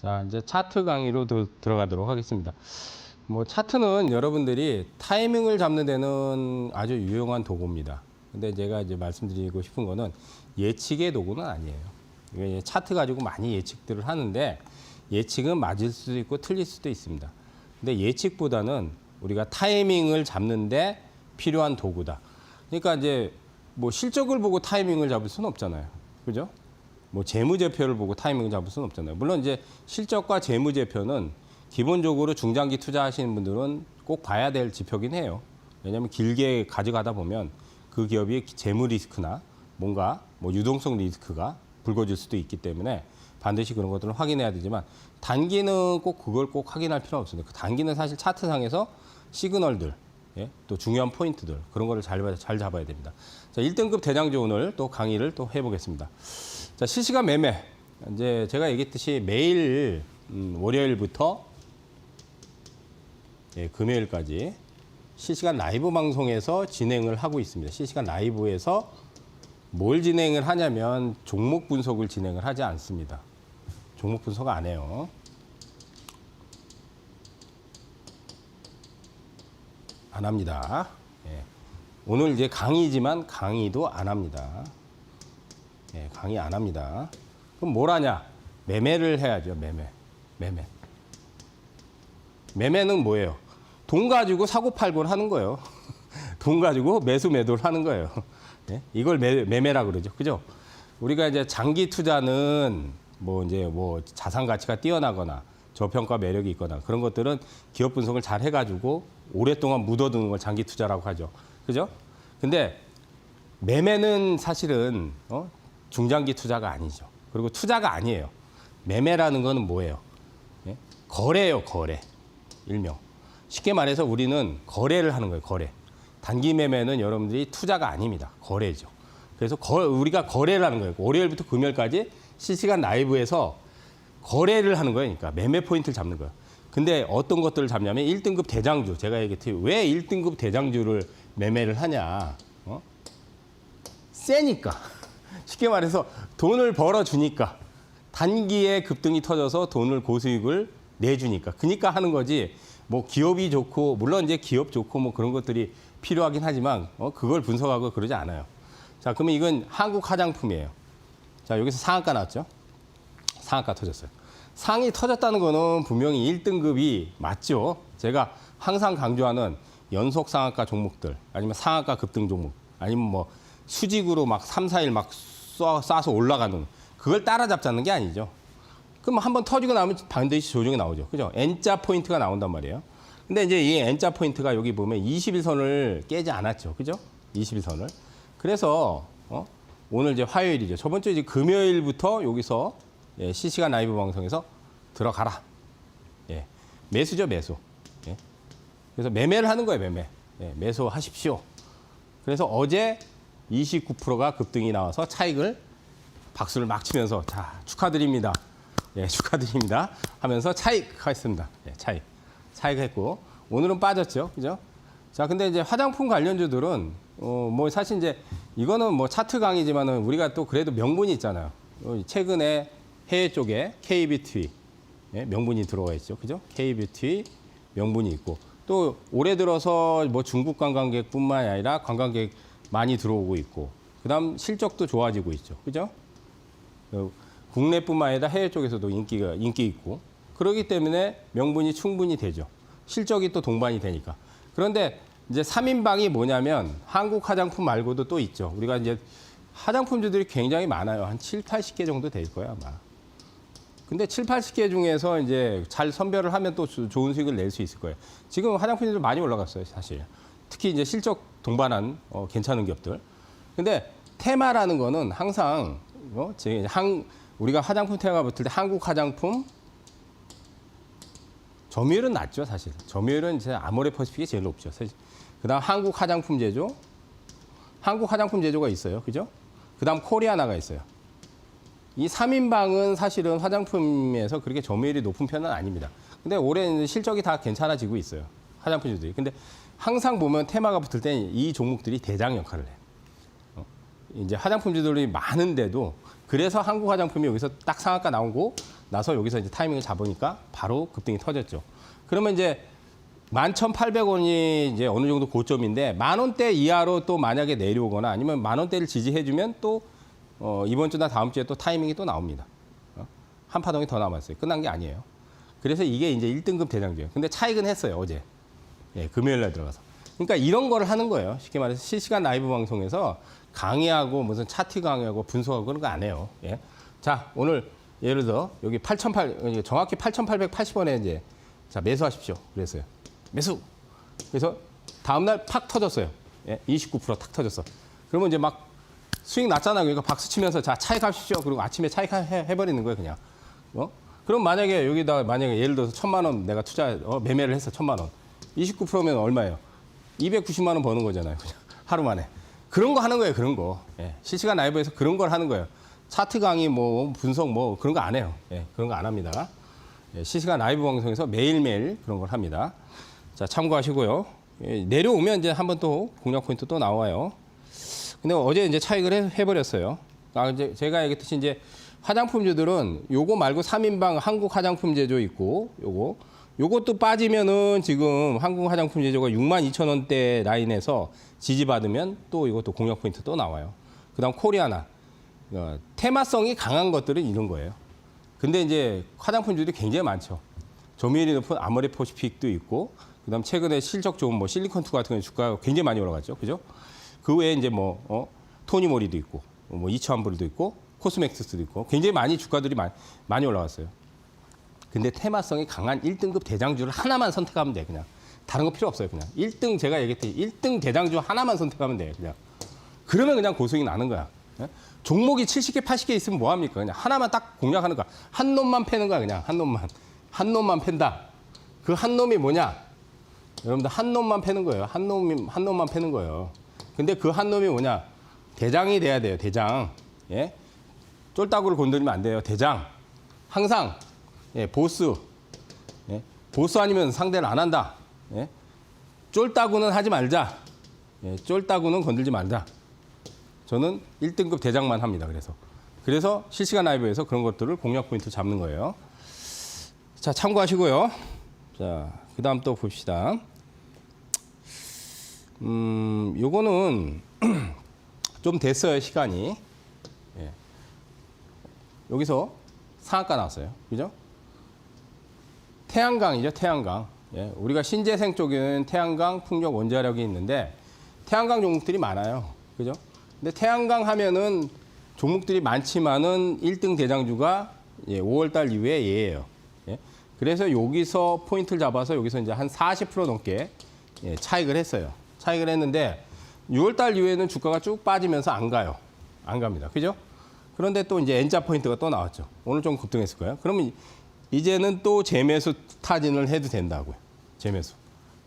B: 자, 이제 차트 강의로 들어가도록 하겠습니다. 뭐 차트는 여러분들이 타이밍을 잡는 데는 아주 유용한 도구입니다. 근데 제가 이제 말씀드리고 싶은 거는 예측의 도구는 아니에요. 이게 차트 가지고 많이 예측들을 하는데 예측은 맞을 수도 있고 틀릴 수도 있습니다. 근데 예측보다는 우리가 타이밍을 잡는데 필요한 도구다. 그러니까 이제 뭐 실적을 보고 타이밍을 잡을 수는 없잖아요. 그죠? 뭐 재무제표를 보고 타이밍을 잡을 수는 없잖아요. 물론 이제 실적과 재무제표는 기본적으로 중장기 투자하시는 분들은 꼭 봐야 될 지표긴 해요. 왜냐하면 길게 가져가다 보면 그 기업이 재무 리스크나 뭔가 뭐 유동성 리스크가 불거질 수도 있기 때문에 반드시 그런 것들을 확인해야 되지만 단기는 꼭 그걸 꼭 확인할 필요는 없습니다. 그 단기는 사실 차트상에서 시그널들, 예? 또 중요한 포인트들 그런 거를 잘 잡아야 됩니다. 자, 1등급 대장주 오늘 또 강의를 또 해보겠습니다. 자, 실시간 매매. 이제 제가 얘기했듯이 매일 월요일부터 예, 금요일까지 실시간 라이브 방송에서 진행을 하고 있습니다. 실시간 라이브에서 뭘 진행을 하냐면 종목 분석을 진행을 하지 않습니다. 종목 분석 안 해요. 안 합니다. 예. 오늘 이제 강의지만 강의도 안 합니다. 예, 강의 안 합니다. 그럼 뭘 하냐? 매매를 해야죠. 매매. 매매는 뭐예요? 돈 가지고 사고 팔고를 하는 거예요. 돈 가지고 매수 매도를 하는 거예요. 예? 이걸 매매라 그러죠. 그죠? 우리가 이제 장기 투자는 뭐 이제 뭐 자산 가치가 뛰어나거나 저평가 매력이 있거나 그런 것들은 기업 분석을 잘 해가지고 오랫동안 묻어두는 걸 장기 투자라고 하죠. 그죠? 근데 매매는 사실은 중장기 투자가 아니죠. 그리고 투자가 아니에요. 매매라는 거는 뭐예요? 예? 거래예요, 거래. 일명. 쉽게 말해서 우리는 거래를 하는 거예요, 거래. 단기 매매는 여러분들이 투자가 아닙니다. 거래죠. 그래서 우리가 거래를 하는 거예요. 월요일부터 금요일까지 실시간 라이브에서 거래를 하는 거예요. 그러니까 매매 포인트를 잡는 거예요. 근데 어떤 것들을 잡냐면 1등급 대장주. 제가 얘기했듯이 왜 1등급 대장주를 매매를 하냐. 세니까. 쉽게 말해서 돈을 벌어주니까. 단기에 급등이 터져서 돈을 고수익을 내주니까. 그러니까 하는 거지. 뭐 기업이 좋고 물론 이제 기업 좋고 뭐 그런 것들이 필요하긴 하지만 그걸 분석하고 그러지 않아요. 자, 그러면 이건 한국 화장품이에요. 자, 여기서 상한가 나왔죠? 상한가 터졌어요. 상이 터졌다는 거는 분명히 1등급이 맞죠. 제가 항상 강조하는 연속 상한가 종목들 아니면 상한가 급등 종목 아니면 뭐 수직으로 막 3, 4일 막 쏴서 올라가는 그걸 따라잡자는 게 아니죠. 그럼 한번 터지고 나면 반드시 조정이 나오죠. 그죠? N자 포인트가 나온단 말이에요. 근데 이제 이 N자 포인트가 여기 보면 21선을 깨지 않았죠. 그죠? 21선을. 그래서 오늘 이제 화요일이죠. 저번 주 이제 금요일부터 여기서 예, 실시간 라이브 방송에서 들어가라. 예, 매수죠, 매수. 예. 그래서 매매를 하는 거예요, 매매. 예, 매수하십시오. 그래서 어제 29%가 급등이 나와서 차익을 박수를 막 치면서 자, 축하드립니다. 예, 축하드립니다. 하면서 차익했습니다. 예, 차익했고 오늘은 빠졌죠, 그죠? 자, 근데 이제 화장품 관련주들은 뭐 사실 이제 이거는 뭐 차트 강의지만은 우리가 또 그래도 명분이 있잖아요. 최근에 해외 쪽에 K뷰티 예, 명분이 들어가 있죠, 그죠? K뷰티 명분이 있고 또 올해 들어서 뭐 중국 관광객뿐만 아니라 관광객 많이 들어오고 있고 그다음 실적도 좋아지고 있죠, 그죠? 국내뿐만 아니라 해외 쪽에서도 인기 있고 그렇기 때문에 명분이 충분히 되죠. 실적이 또 동반이 되니까. 그런데 이제 3인방이 뭐냐면 한국 화장품 말고도 또 있죠. 우리가 이제 화장품주들이 굉장히 많아요. 한 7, 80개 정도 될 거야, 아마. 근데 7, 80개 중에서 이제 잘 선별을 하면 또 좋은 수익을 낼 수 있을 거예요. 지금 화장품들이 많이 올라갔어요, 사실. 특히 이제 실적 동반한 괜찮은 기업들. 근데 테마라는 거는 항상 우리가 화장품 테마가 붙을 때 한국 화장품 점유율은 낮죠, 사실. 점유율은 이제 아모레퍼시픽이 제일 높죠. 그다음 한국 화장품 제조, 한국 화장품 제조가 있어요, 그죠? 그다음 코리아나가 있어요. 이 3인방은 사실은 화장품에서 그렇게 점유율이 높은 편은 아닙니다. 근데 올해 실적이 다 괜찮아지고 있어요, 화장품주들이. 근데 항상 보면 테마가 붙을 때 이 종목들이 대장 역할을 해요. 이제 화장품주들이 많은데도 그래서 한국 화장품이 여기서 딱 상한가 나오고 나서 여기서 이제 타이밍을 잡으니까 바로 급등이 터졌죠. 그러면 이제 11,800원이 이제 어느 정도 고점인데 10,000원대 이하로 또 만약에 내려오거나 아니면 10,000원대를 지지해주면 또 이번 주나 다음 주에 또 타이밍이 또 나옵니다. 한 파동이 더 남았어요. 끝난 게 아니에요. 그래서 이게 이제 1등급 대장주예요. 근데 차익은 했어요, 어제. 예, 금요일 날 들어가서. 그러니까 이런 거를 하는 거예요. 쉽게 말해서 실시간 라이브 방송에서 강의하고 무슨 차트 강의하고 분석하고 그런 거 안 해요. 예. 자, 오늘 예를 들어 여기 8,800, 정확히 8,880원에 이제 자, 매수하십시오. 그랬어요. 매수. 그래서 다음날 팍 터졌어요. 예, 29%탁 터졌어. 그러면 이제 막 수익 났잖아요. 그러니까 박수 치면서 자, 차익하십시오. 그리고 아침에 차익해버리는 거예요, 그냥. 그럼 만약에 여기다 만약에 예를 들어서 1,000만 원 내가 매매를 했어, 1,000만 원. 29%면 얼마예요? 290만 원 버는 거잖아요, 그냥 하루 만에. 그런 거 하는 거예요, 그런 거. 예, 실시간 라이브에서 그런 걸 하는 거예요. 차트 강의 뭐 분석 뭐 그런 거 안 해요. 예, 그런 거 안 합니다. 예, 실시간 라이브 방송에서 매일매일 그런 걸 합니다. 자, 참고하시고요. 예, 내려오면 이제 한번 또 공략 포인트 또 나와요. 근데 어제 이제 차익을 해버렸어요. 이제 제가 얘기했듯이 이제 화장품주들은 요거 말고 3인방 한국 화장품 제조 있고 요것도 빠지면은 지금 한국 화장품 제조가 62,000원대 라인에서 지지받으면 또 이것도 공략 포인트 또 나와요. 그다음 코리아나 테마성이 강한 것들은 이런 거예요. 근데 이제 화장품주들이 굉장히 많죠. 점유율이 높은 아모레퍼시픽도 있고, 그다음 최근에 실적 좋은 뭐 실리콘2 같은 경우 주가가 굉장히 많이 올라갔죠, 그죠? 그 외에 이제 뭐 토니모리도 있고, 뭐 이처함블도 있고, 코스맥스도 있고, 굉장히 많이 주가들이 많이 올라갔어요. 근데 테마성이 강한 1등급 대장주를 하나만 선택하면 돼, 그냥. 다른 거 필요 없어요, 그냥. 1등 제가 얘기했듯이 1등 대장주 하나만 선택하면 돼, 그냥. 그러면 그냥 고수익이 나는 거야. 예? 종목이 70개, 80개 있으면 뭐 합니까? 그냥 하나만 딱 공략하는 거야. 한 놈만 패는 거야, 그냥. 한 놈만. 한 놈만 팬다. 그 한 놈이 뭐냐? 여러분들 한 놈만 패는 거예요. 한 놈만 패는 거예요. 근데 그 한 놈이 뭐냐? 대장이 돼야 돼요, 대장. 예? 쫄따구를 건드리면 안 돼요, 대장. 항상 예, 보스. 예? 보스 아니면 상대를 안 한다. 예? 쫄따구는 하지 말자. 예, 쫄따구는 건들지 말자. 저는 1등급 대장만 합니다. 그래서 실시간 라이브에서 그런 것들을 공략 포인트 잡는 거예요. 자, 참고하시고요. 자, 그다음 또 봅시다. 요거는 좀 됐어요, 시간이. 예. 여기서 상한가 나왔어요. 그죠? 태양광이죠, 태양광. 예. 우리가 신재생 쪽에는 태양광, 풍력, 원자력이 있는데 태양광 종목들이 많아요. 그죠? 근데 태양광 하면은 종목들이 많지만은 1등 대장주가 5월달 이후에 얘예요. 예. 그래서 여기서 포인트를 잡아서 여기서 이제 한 40% 넘게 차익을 했어요. 차익을 했는데 6월달 이후에는 주가가 쭉 빠지면서 안 가요. 안 갑니다. 그죠? 그런데 또 이제 N자 포인트가 또 나왔죠. 오늘 좀 급등했을 거예요. 그러면 이제는 또 재매수 타진을 해도 된다고요. 재매수.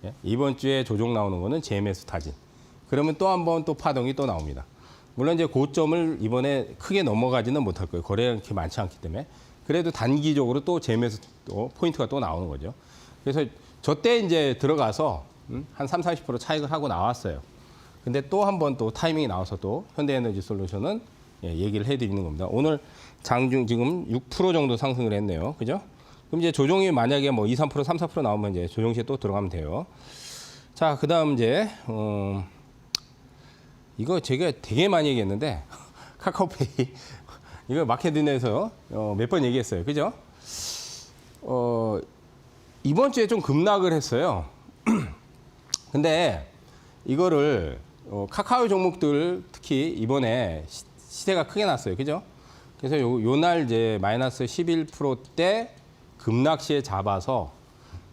B: 예? 이번 주에 조정 나오는 거는 재매수 타진. 그러면 또 한 번 또 파동이 또 나옵니다. 물론 이제 고점을 이번에 크게 넘어가지는 못할 거예요. 거래가 그렇게 많지 않기 때문에. 그래도 단기적으로 또 재매수 또 포인트가 또 나오는 거죠. 그래서 저때 이제 들어가서 한 30, 40% 차익을 하고 나왔어요. 근데 또 한 번 또 타이밍이 나와서 또 현대에너지 솔루션은 얘기를 해드리는 겁니다. 오늘 장중 지금 6% 정도 상승을 했네요. 그죠? 그럼 이제 조정이 만약에 뭐 2, 3%, 3, 4% 나오면 이제 조정 시에 또 들어가면 돼요. 자, 그 다음 이제, 이거 제가 되게 많이 얘기했는데, 카카오페이. 이거 마케팅에서 몇 번 얘기했어요. 그죠? 이번 주에 좀 급락을 했어요. 근데 이거를 카카오 종목들 특히 이번에 시세가 크게 났어요. 그죠? 그래서 요날 이제 마이너스 11%대 급락 시에 잡아서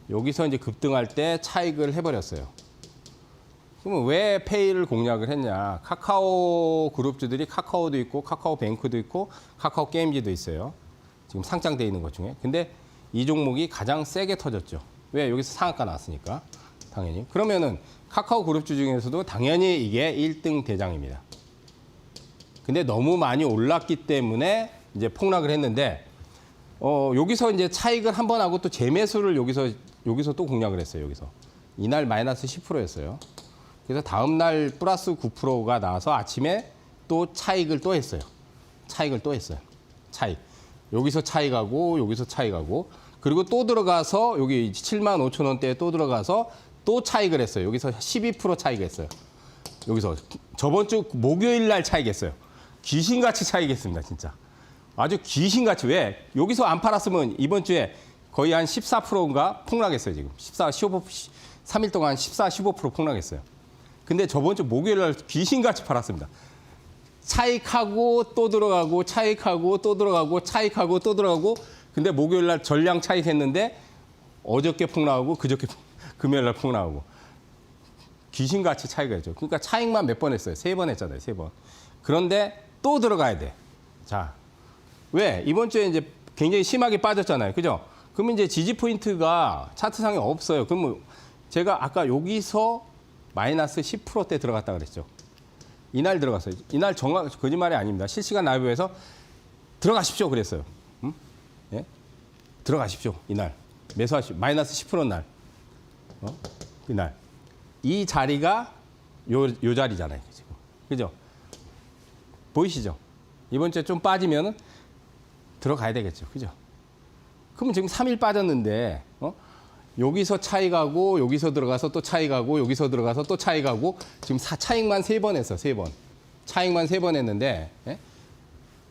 B: 여기서 이제 급등할 때 차익을 해버렸어요. 그러면 왜 페이를 공략을 했냐? 카카오 그룹주들이 카카오도 있고 카카오뱅크도 있고 카카오 게임즈도 있어요. 지금 상장돼 있는 것 중에. 근데 이 종목이 가장 세게 터졌죠. 왜? 여기서 상한가 났으니까. 당연히. 그러면은 카카오 그룹주 중에서도 당연히 이게 1등 대장입니다. 근데 너무 많이 올랐기 때문에 이제 폭락을 했는데 여기서 이제 차익을 한 번 하고 또 재매수를 여기서 또 공략을 했어요. 여기서. 이날 마이너스 10%였어요. 그래서 다음 날 플러스 9%가 나와서 아침에 또 차익을 또 했어요. 차익을 또 했어요. 차익. 여기서 차익 가고 여기서 차익 가고 그리고 또 들어가서 여기 75,000원대에 또 들어가서 또 차익을 했어요. 여기서 12% 차익했어요. 여기서 저번 주 목요일 날 차익했어요. 귀신같이 차익했습니다, 진짜. 아주 귀신같이. 왜? 여기서 안 팔았으면 이번 주에 거의 한 14%인가 폭락했어요, 지금. 3일 동안 15% 폭락했어요. 근데 저번 주 목요일 날 귀신같이 팔았습니다. 차익하고 또 들어가고 차익하고 또 들어가고 차익하고 또 들어가고 근데 목요일 날 전량 차익했는데 어저께 폭락하고 그저께 금요일 날 폭락하고 귀신같이 차익을 했죠. 그러니까 차익만 몇 번 했어요. 3번 했잖아요. 3번. 그런데 또 들어가야 돼. 자, 왜? 이번 주에 이제 굉장히 심하게 빠졌잖아요. 그죠? 그러면 이제 지지 포인트가 차트상에 없어요. 그러면 제가 아까 여기서 마이너스 10%대 들어갔다 그랬죠. 이날 들어갔어요. 이날 거짓말이 아닙니다. 실시간 라이브에서 들어가십시오 그랬어요. 응? 예? 들어가십시오. 이날. 매수하십시오. 마이너스 10% 날. 그날. 이 자리가 요 자리잖아요. 지금. 그죠? 보이시죠? 이번 주에 좀 빠지면은 들어가야 되겠죠. 그죠? 그럼 지금 3일 빠졌는데, 여기서 차익하고, 여기서 들어가서 또 차익하고, 여기서 들어가서 또 차익하고, 지금 차익만 3번 했어, 3번. 차익만 3번 했는데, 예?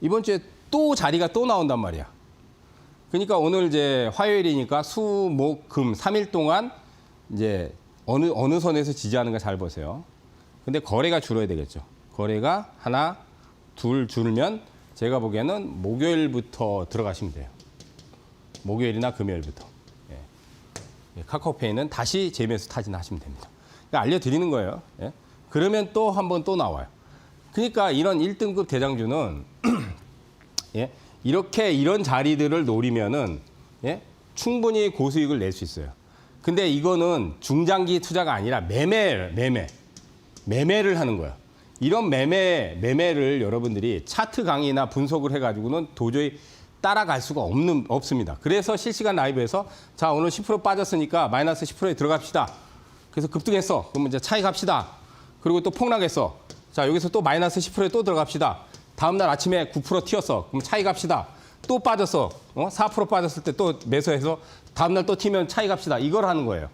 B: 이번 주에 또 자리가 또 나온단 말이야. 그러니까 오늘 이제 화요일이니까 수, 목, 금 3일 동안 이제 어느 선에서 지지하는가 잘 보세요. 근데 거래가 줄어야 되겠죠. 거래가 하나, 둘 줄면 제가 보기에는 목요일부터 들어가시면 돼요. 목요일이나 금요일부터. 예. 카카오페이는 다시 재매수 타진하시면 됩니다. 그러니까 알려드리는 거예요. 예. 그러면 또 한 번 또 나와요. 그러니까 이런 1등급 대장주는 예. 이렇게 이런 자리들을 노리면은 예. 충분히 고수익을 낼 수 있어요. 근데 이거는 중장기 투자가 아니라 매매를 하는 거야. 이런 매매를 여러분들이 차트 강의나 분석을 해가지고는 도저히 따라갈 수가 없습니다. 그래서 실시간 라이브에서 자, 오늘 10% 빠졌으니까 마이너스 10%에 들어갑시다. 그래서 급등했어. 그러면 이제 차익합시다. 그리고 또 폭락했어. 자, 여기서 또 마이너스 10%에 또 들어갑시다. 다음날 아침에 9% 튀었어. 그럼 차익합시다. 또 빠졌어. 4% 빠졌을 때 또 매수해서 다음날 또 튀면 차익합시다. 이걸 하는 거예요.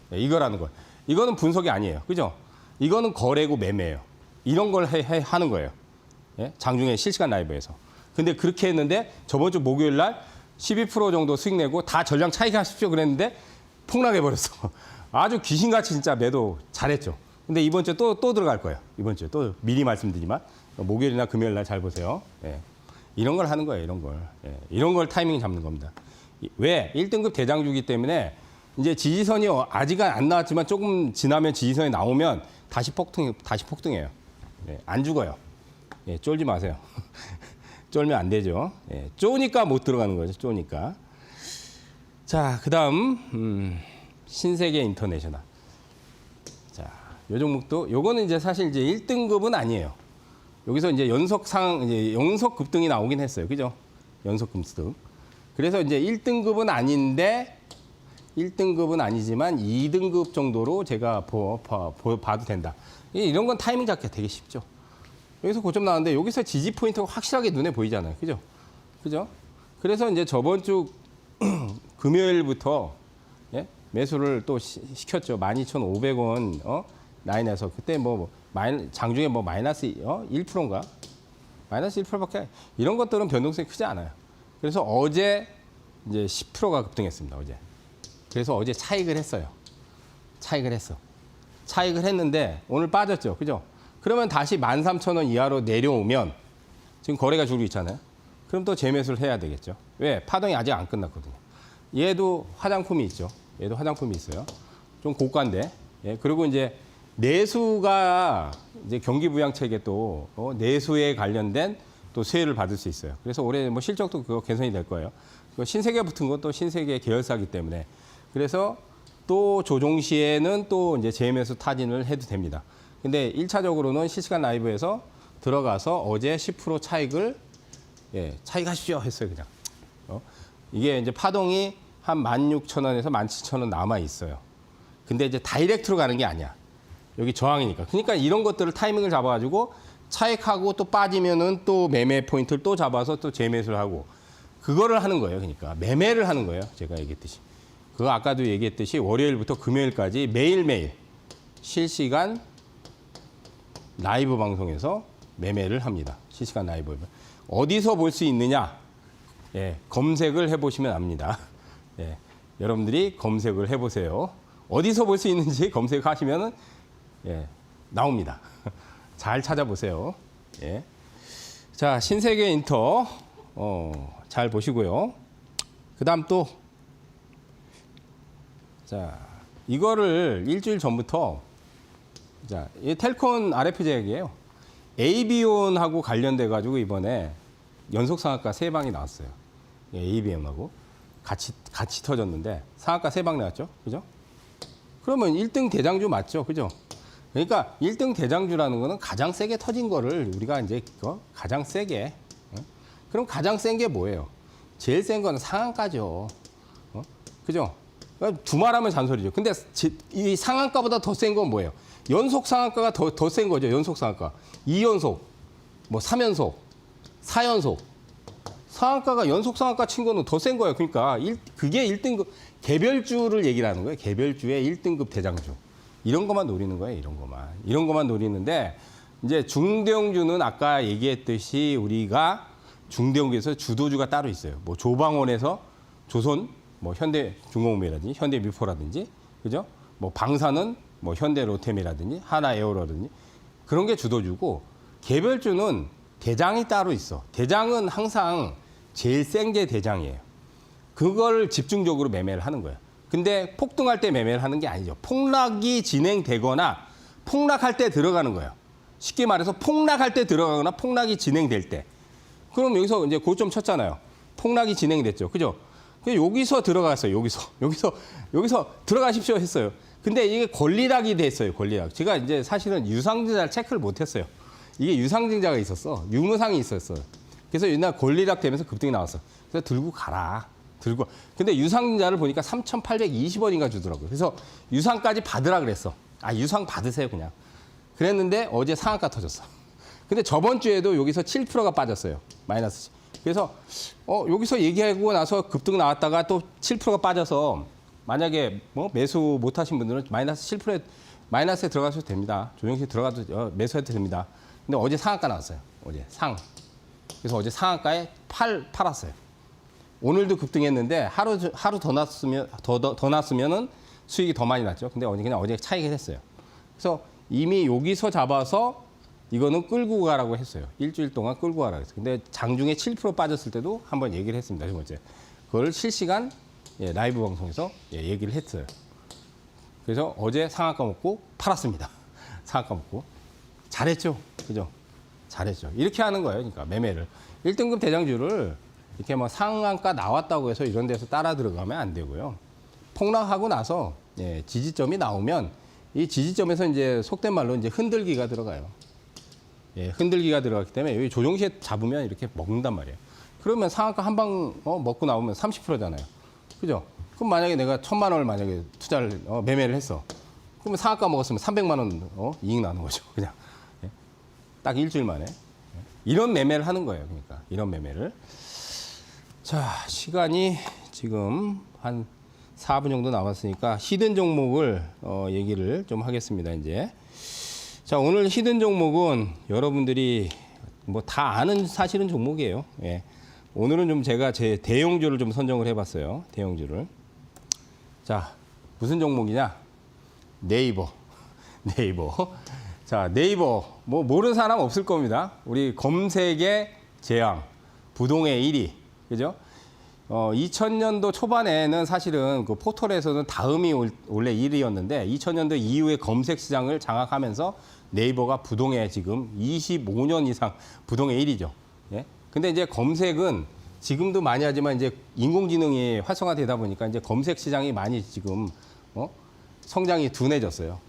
B: 네, 이걸 하는 거예요. 이거는 분석이 아니에요. 그죠? 이거는 거래고 매매예요. 이런 걸 하는 거예요. 예? 장중에 실시간 라이브에서. 근데 그렇게 했는데 저번 주 목요일 날 12% 정도 수익 내고 다 전량 차익하십시오 그랬는데 폭락해버렸어. 아주 귀신같이 진짜 매도 잘했죠. 근데 이번 주에 또 들어갈 거예요. 이번 주에 또 미리 말씀드리지만 목요일이나 금요일 날 잘 보세요. 예. 이런 걸 하는 거예요. 이런 걸. 예. 이런 걸 타이밍 잡는 겁니다. 왜? 1등급 대장주기 때문에 이제 지지선이 아직은 안 나왔지만 조금 지나면 지지선이 나오면 다시 폭등해요. 예. 안 죽어요. 예. 쫄지 마세요. 쫄면 안 되죠. 예. 쪼니까 못 들어가는 거죠. 쪼니까. 자, 그다음 신세계 인터내셔널. 자, 요 종목도 요거는 이제 사실 이제 1등급은 아니에요. 여기서 이제 연속 급등이 나오긴 했어요. 그죠? 연속 급등. 그래서 이제 1등급은 아닌데 1등급은 아니지만 2등급 정도로 제가 봐도 된다. 이런 건 타이밍 잡기가 되게 쉽죠. 여기서 고점 나왔는데 여기서 지지 포인트가 확실하게 눈에 보이잖아요. 그죠? 그죠? 그래서 이제 저번 주 금요일부터 예? 매수를 또 시켰죠. 12,500원 라인에서 그때 장중에 마이너스 1%인가? 마이너스 1%밖에 이런 것들은 변동성이 크지 않아요. 그래서 어제 이제 10%가 급등했습니다. 어제. 그래서 어제 차익을 했어요. 차익을 했는데 오늘 빠졌죠. 그죠? 그러면 다시 13,000원 이하로 내려오면 지금 거래가 줄고 있잖아요. 그럼 또 재매수를 해야 되겠죠. 왜? 파동이 아직 안 끝났거든요. 얘도 화장품이 있죠. 얘도 화장품이 있어요. 좀 고가인데. 예, 그리고 이제 내수가 이제 경기부양책에 또 내수에 관련된 또 수혜를 받을 수 있어요. 그래서 올해 실적도 그거 개선이 될 거예요. 신세계 붙은 것도 신세계 계열사기 때문에 그래서 또 조종 시에는 또 이제 재매수 타진을 해도 됩니다. 근데 1차적으로는 실시간 라이브에서 들어가서 어제 10% 차익을 차익하십시오 했어요, 그냥. 이게 이제 파동이 한 16,000원에서 17,000원 남아 있어요. 근데 이제 다이렉트로 가는 게 아니야. 여기 저항이니까. 그러니까 이런 것들을 타이밍을 잡아가지고 차익하고 또 빠지면은 또 매매 포인트를 또 잡아서 또 재매수를 하고 그거를 하는 거예요. 그러니까 매매를 하는 거예요. 제가 얘기했듯이. 그거 아까도 얘기했듯이 월요일부터 금요일까지 매일매일 실시간 라이브 방송에서 매매를 합니다. 실시간 라이브. 어디서 볼 수 있느냐? 예, 검색을 해보시면 압니다. 예, 여러분들이 검색을 해보세요. 어디서 볼 수 있는지 검색하시면은 예, 나옵니다. 잘 찾아보세요. 예. 자, 신세계 인터 잘 보시고요. 그다음 또 자, 이거를 일주일 전부터 자, 이 텔콘 RF 제약이에요. AB온하고 관련돼 가지고 이번에 연속 상한가 3방이 나왔어요. 예, ABM하고 같이 터졌는데 상한가 3방 나왔죠. 그죠? 그러면 1등 대장주 맞죠. 그죠? 그러니까 1등 대장주라는 거는 가장 세게 터진 거를 우리가 이제 가장 세게. 그럼 가장 센 게 뭐예요? 제일 센 거는 상한가죠. 그죠? 그러니까 두말하면 잔소리죠. 근데 이 상한가보다 더 센 건 뭐예요? 연속 상한가가 더 센 거죠. 연속 상한가. 2연속, 뭐 3연속, 4연속. 상한가가 연속 상한가 친 거는 더 센 거예요. 그러니까 그게 1등급 개별주를 얘기를 하는 거예요. 개별주의 1등급 대장주. 이런 것만 노리는 거예요. 이런 것만 노리는데 이제 중대형주는 아까 얘기했듯이 우리가 중대형주에서 주도주가 따로 있어요. 뭐 조방원에서 조선, 뭐 현대중공업이라든지 현대미포라든지, 그죠? 뭐 방사는 뭐 현대로템이라든지 하나에어로라든지 그런 게 주도주고 개별주는 대장이 따로 있어. 대장은 항상 제일 센 게 대장이에요. 그걸 집중적으로 매매를 하는 거예요. 근데 폭등할 때 매매를 하는 게 아니죠. 폭락이 진행되거나 폭락할 때 들어가는 거예요. 쉽게 말해서 폭락할 때 들어가거나 폭락이 진행될 때. 그럼 여기서 이제 고점 쳤잖아요. 폭락이 진행됐죠. 그죠? 여기서 들어갔어요. 여기서 들어가십시오 했어요. 근데 이게 권리락이 됐어요. 권리락. 제가 이제 사실은 유상증자를 체크를 못했어요. 이게 유상증자가 있었어. 유무상이 있었어요. 그래서 옛날 권리락 되면서 급등이 나왔어. 그래서 들고 가라. 근데 유상증자를 보니까 3,820원인가 주더라고요. 그래서 유상까지 받으라 그랬어. 아, 유상 받으세요, 그냥. 그랬는데 어제 상한가 터졌어. 근데 저번 주에도 여기서 7%가 빠졌어요. 마이너스. 그래서 여기서 얘기하고 나서 급등 나왔다가 또 7%가 빠져서 만약에 뭐 매수 못 하신 분들은 마이너스 7%에 마이너스에 들어가셔도 됩니다. 조정시에 들어가도 매수해도 됩니다. 근데 어제 상한가 나왔어요. 어제 그래서 어제 상한가에 팔았어요. 오늘도 급등했는데 하루 더 났으면은 수익이 더 많이 났죠. 근데 어제 차익이 됐어요. 그래서 이미 여기서 잡아서 이거는 끌고 가라고 했어요. 일주일 동안 끌고 가라고 했어요. 근데 장중에 7% 빠졌을 때도 한번 얘기를 했습니다. 두 번째. 그걸 실시간 라이브 방송에서 얘기를 했어요. 그래서 어제 상한가 먹고 팔았습니다. 상한가 먹고. 잘했죠. 그죠? 잘했죠. 이렇게 하는 거예요. 그러니까 매매를. 1등급 대장주를 이렇게 뭐 상한가 나왔다고 해서 이런 데서 따라 들어가면 안 되고요. 폭락하고 나서 지지점이 나오면 이 지지점에서 이제 속된 말로 이제 흔들기가 들어가요. 흔들기가 들어갔기 때문에 여기 조정시에 잡으면 이렇게 먹는단 말이에요. 그러면 상한가 한 방 먹고 나오면 30%잖아요. 그죠? 그럼 만약에 내가 1,000만 원을 만약에 투자를 매매를 했어. 그러면 상한가 먹었으면 300만 원 이익 나는 거죠. 그냥 딱 일주일 만에 이런 매매를 하는 거예요. 그러니까 이런 매매를. 자, 시간이 지금 한 4분 정도 남았으니까 히든 종목을 얘기를 좀 하겠습니다. 이제. 자, 오늘 히든 종목은 여러분들이 뭐 다 아는 사실은 종목이에요. 오늘은 좀 제가 제 대형주를 좀 선정을 해봤어요. 대형주를. 자, 무슨 종목이냐? 네이버. 자, 네이버. 뭐 모르는 사람 없을 겁니다. 우리 검색의 재앙, 부동의 1위. 그죠? 2000년도 초반에는 사실은 그 포털에서는 다음이 원래 1위였는데 2000년도 이후에 검색 시장을 장악하면서 네이버가 부동의 지금 25년 이상 부동의 1위죠. 예? 근데 이제 검색은 지금도 많이 하지만 이제 인공지능이 활성화되다 보니까 이제 검색 시장이 많이 지금 성장이 둔해졌어요.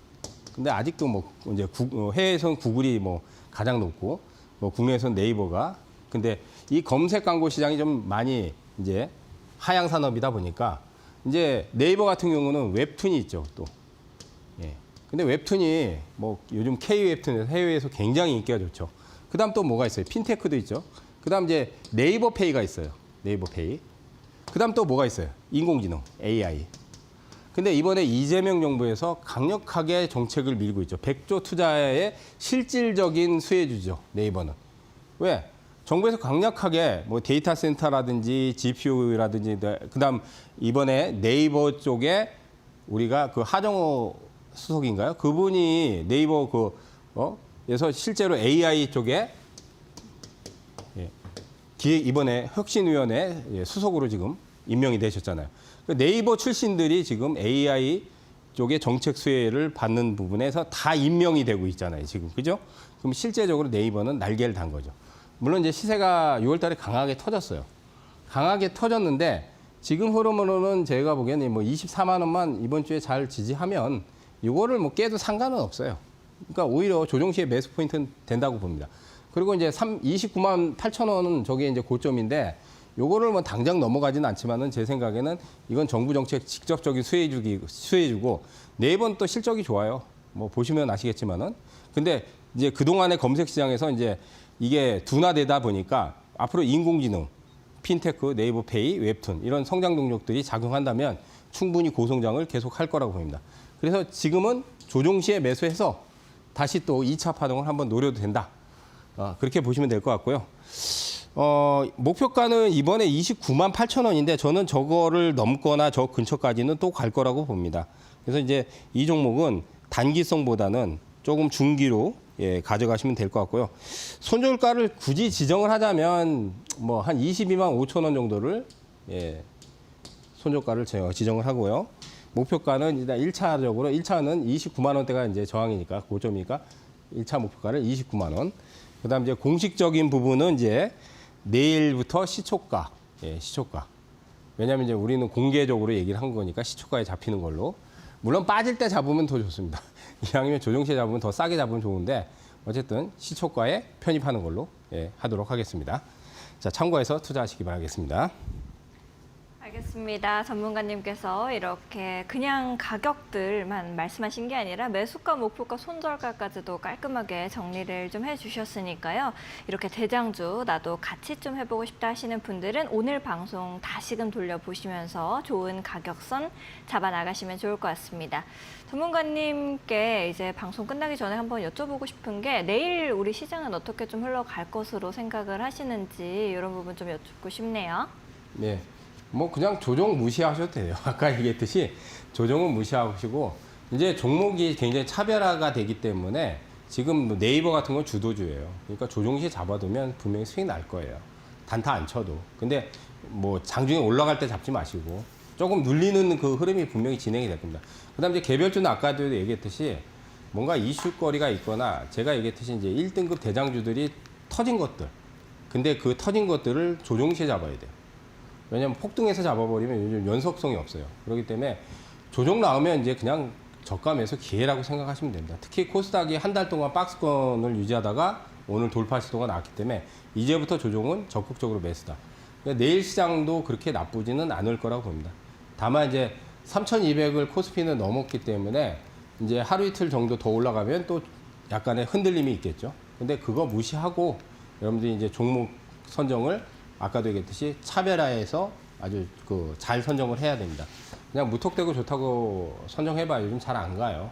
B: 근데 아직도 뭐 이제 해외에서는 구글이 뭐 가장 높고 뭐 국내에서는 네이버가. 근데 이 검색 광고 시장이 좀 많이 이제 하향 산업이다 보니까 이제 네이버 같은 경우는 웹툰이 있죠, 또. 근데 웹툰이 뭐 요즘 K 웹툰에서 해외에서 굉장히 인기가 좋죠. 그다음 또 뭐가 있어요? 핀테크도 있죠. 그다음 이제 네이버 페이가 있어요. 네이버 페이. 그다음 또 뭐가 있어요? 인공지능, AI. 근데 이번에 이재명 정부에서 강력하게 정책을 밀고 있죠. 100조 투자의 실질적인 수혜주죠. 네이버는. 왜? 정부에서 강력하게 뭐 데이터 센터라든지 GPU라든지 그다음 이번에 네이버 쪽에 우리가 그 하정우 수석인가요? 그분이 네이버 에서 실제로 AI 쪽에 이번에 혁신위원회 수석으로 지금 임명이 되셨잖아요. 네이버 출신들이 지금 AI 쪽의 정책 수혜를 받는 부분에서 다 임명이 되고 있잖아요, 지금. 그죠? 그럼 실제적으로 네이버는 날개를 단 거죠. 물론 이제 시세가 6월 달에 강하게 터졌어요. 강하게 터졌는데 지금 흐름으로는 제가 보기에는 뭐 24만 원만 이번 주에 잘 지지하면 이거를 뭐 깨도 상관은 없어요. 그러니까 오히려 조정 시에 매수 포인트는 된다고 봅니다. 그리고 이제 29만 8천 원은 저게 이제 고점인데 요거를 뭐 당장 넘어가지는 않지만은 제 생각에는 이건 정부 정책 직접적인 수혜주고 네이버는 또 실적이 좋아요. 뭐 보시면 아시겠지만은. 근데 이제 그동안의 검색 시장에서 이제 이게 둔화되다 보니까 앞으로 인공지능, 핀테크, 네이버 페이, 웹툰 이런 성장 동력들이 작용한다면 충분히 고성장을 계속할 거라고 봅니다. 그래서 지금은 조정 시에 매수해서 다시 또 2차 파동을 한번 노려도 된다. 그렇게 보시면 될 것 같고요. 목표가는 이번에 29만 8천 원인데 저는 저거를 넘거나 저 근처까지는 또 갈 거라고 봅니다. 그래서 이제 이 종목은 단기성보다는 조금 중기로 가져가시면 될 것 같고요. 손절가를 굳이 지정을 하자면 뭐 한 22만 5천 원 정도를 손절가를 지정을 하고요. 목표가는 일단 1차는 29만 원대가 이제 저항이니까 고점이니까 1차 목표가를 29만 원. 그다음 이제 공식적인 부분은 이제 내일부터 시초가, 시초가. 왜냐하면 이제 우리는 공개적으로 얘기를 한 거니까 시초가에 잡히는 걸로. 물론 빠질 때 잡으면 더 좋습니다. 이왕이면 조정시에 잡으면 더 싸게 잡으면 좋은데 어쨌든 시초가에 편입하는 걸로 하도록 하겠습니다. 자, 참고해서 투자하시기 바라겠습니다.
A: 알겠습니다. 전문가님께서 이렇게 그냥 가격들만 말씀하신 게 아니라 매수가, 목표가, 손절가까지도 깔끔하게 정리를 좀 해주셨으니까요. 이렇게 대장주 나도 같이 좀 해보고 싶다 하시는 분들은 오늘 방송 다시금 돌려보시면서 좋은 가격선 잡아 나가시면 좋을 것 같습니다. 전문가님께 이제 방송 끝나기 전에 한번 여쭤보고 싶은 게 내일 우리 시장은 어떻게 좀 흘러갈 것으로 생각을 하시는지 이런 부분 좀 여쭙고 싶네요.
B: 네. 뭐 그냥 조정 무시하셔도 돼요. 아까 얘기했듯이 조정은 무시하시고 이제 종목이 굉장히 차별화가 되기 때문에 지금 네이버 같은 건 주도주예요. 그러니까 조정 시에 잡아두면 분명히 수익 날 거예요. 단타 안 쳐도. 근데 뭐 장중에 올라갈 때 잡지 마시고 조금 눌리는 그 흐름이 분명히 진행이 될 겁니다. 그다음 이제 개별주는 아까도 얘기했듯이 뭔가 이슈거리가 있거나 제가 얘기했듯이 이제 1등급 대장주들이 터진 것들. 근데 그 터진 것들을 조정 시에 잡아야 돼요. 왜냐하면 폭등해서 잡아버리면 요즘 연속성이 없어요. 그렇기 때문에 조정 나오면 이제 그냥 저가 매수 기회라고 생각하시면 됩니다. 특히 코스닥이 한 달 동안 박스권을 유지하다가 오늘 돌파 시도가 나왔기 때문에 이제부터 조정은 적극적으로 매수다. 그러니까 내일 시장도 그렇게 나쁘지는 않을 거라고 봅니다. 다만 이제 3,200을 코스피는 넘었기 때문에 이제 하루 이틀 정도 더 올라가면 또 약간의 흔들림이 있겠죠. 근데 그거 무시하고 여러분들이 이제 종목 선정을 아까도 얘기했듯이 차별화해서 아주 잘 선정을 해야 됩니다. 그냥 무턱대고 좋다고 선정해봐야 요즘 잘 안 가요.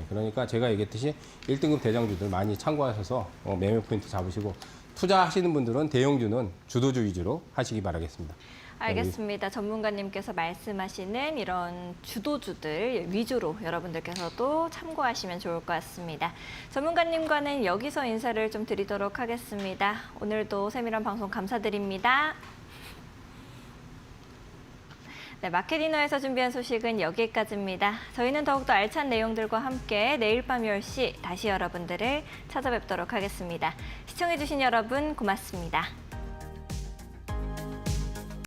B: 그러니까 제가 얘기했듯이 1등급 대장주들 많이 참고하셔서 매매 포인트 잡으시고 투자하시는 분들은 대형주는 주도주 위주로 하시기 바라겠습니다.
A: 알겠습니다. 전문가님께서 말씀하시는 이런 주도주들 위주로 여러분들께서도 참고하시면 좋을 것 같습니다. 전문가님과는 여기서 인사를 좀 드리도록 하겠습니다. 오늘도 세밀한 방송 감사드립니다. 네, 마켓이너에서 준비한 소식은 여기까지입니다. 저희는 더욱더 알찬 내용들과 함께 내일 밤 10시 다시 여러분들을 찾아뵙도록 하겠습니다. 시청해주신 여러분 고맙습니다.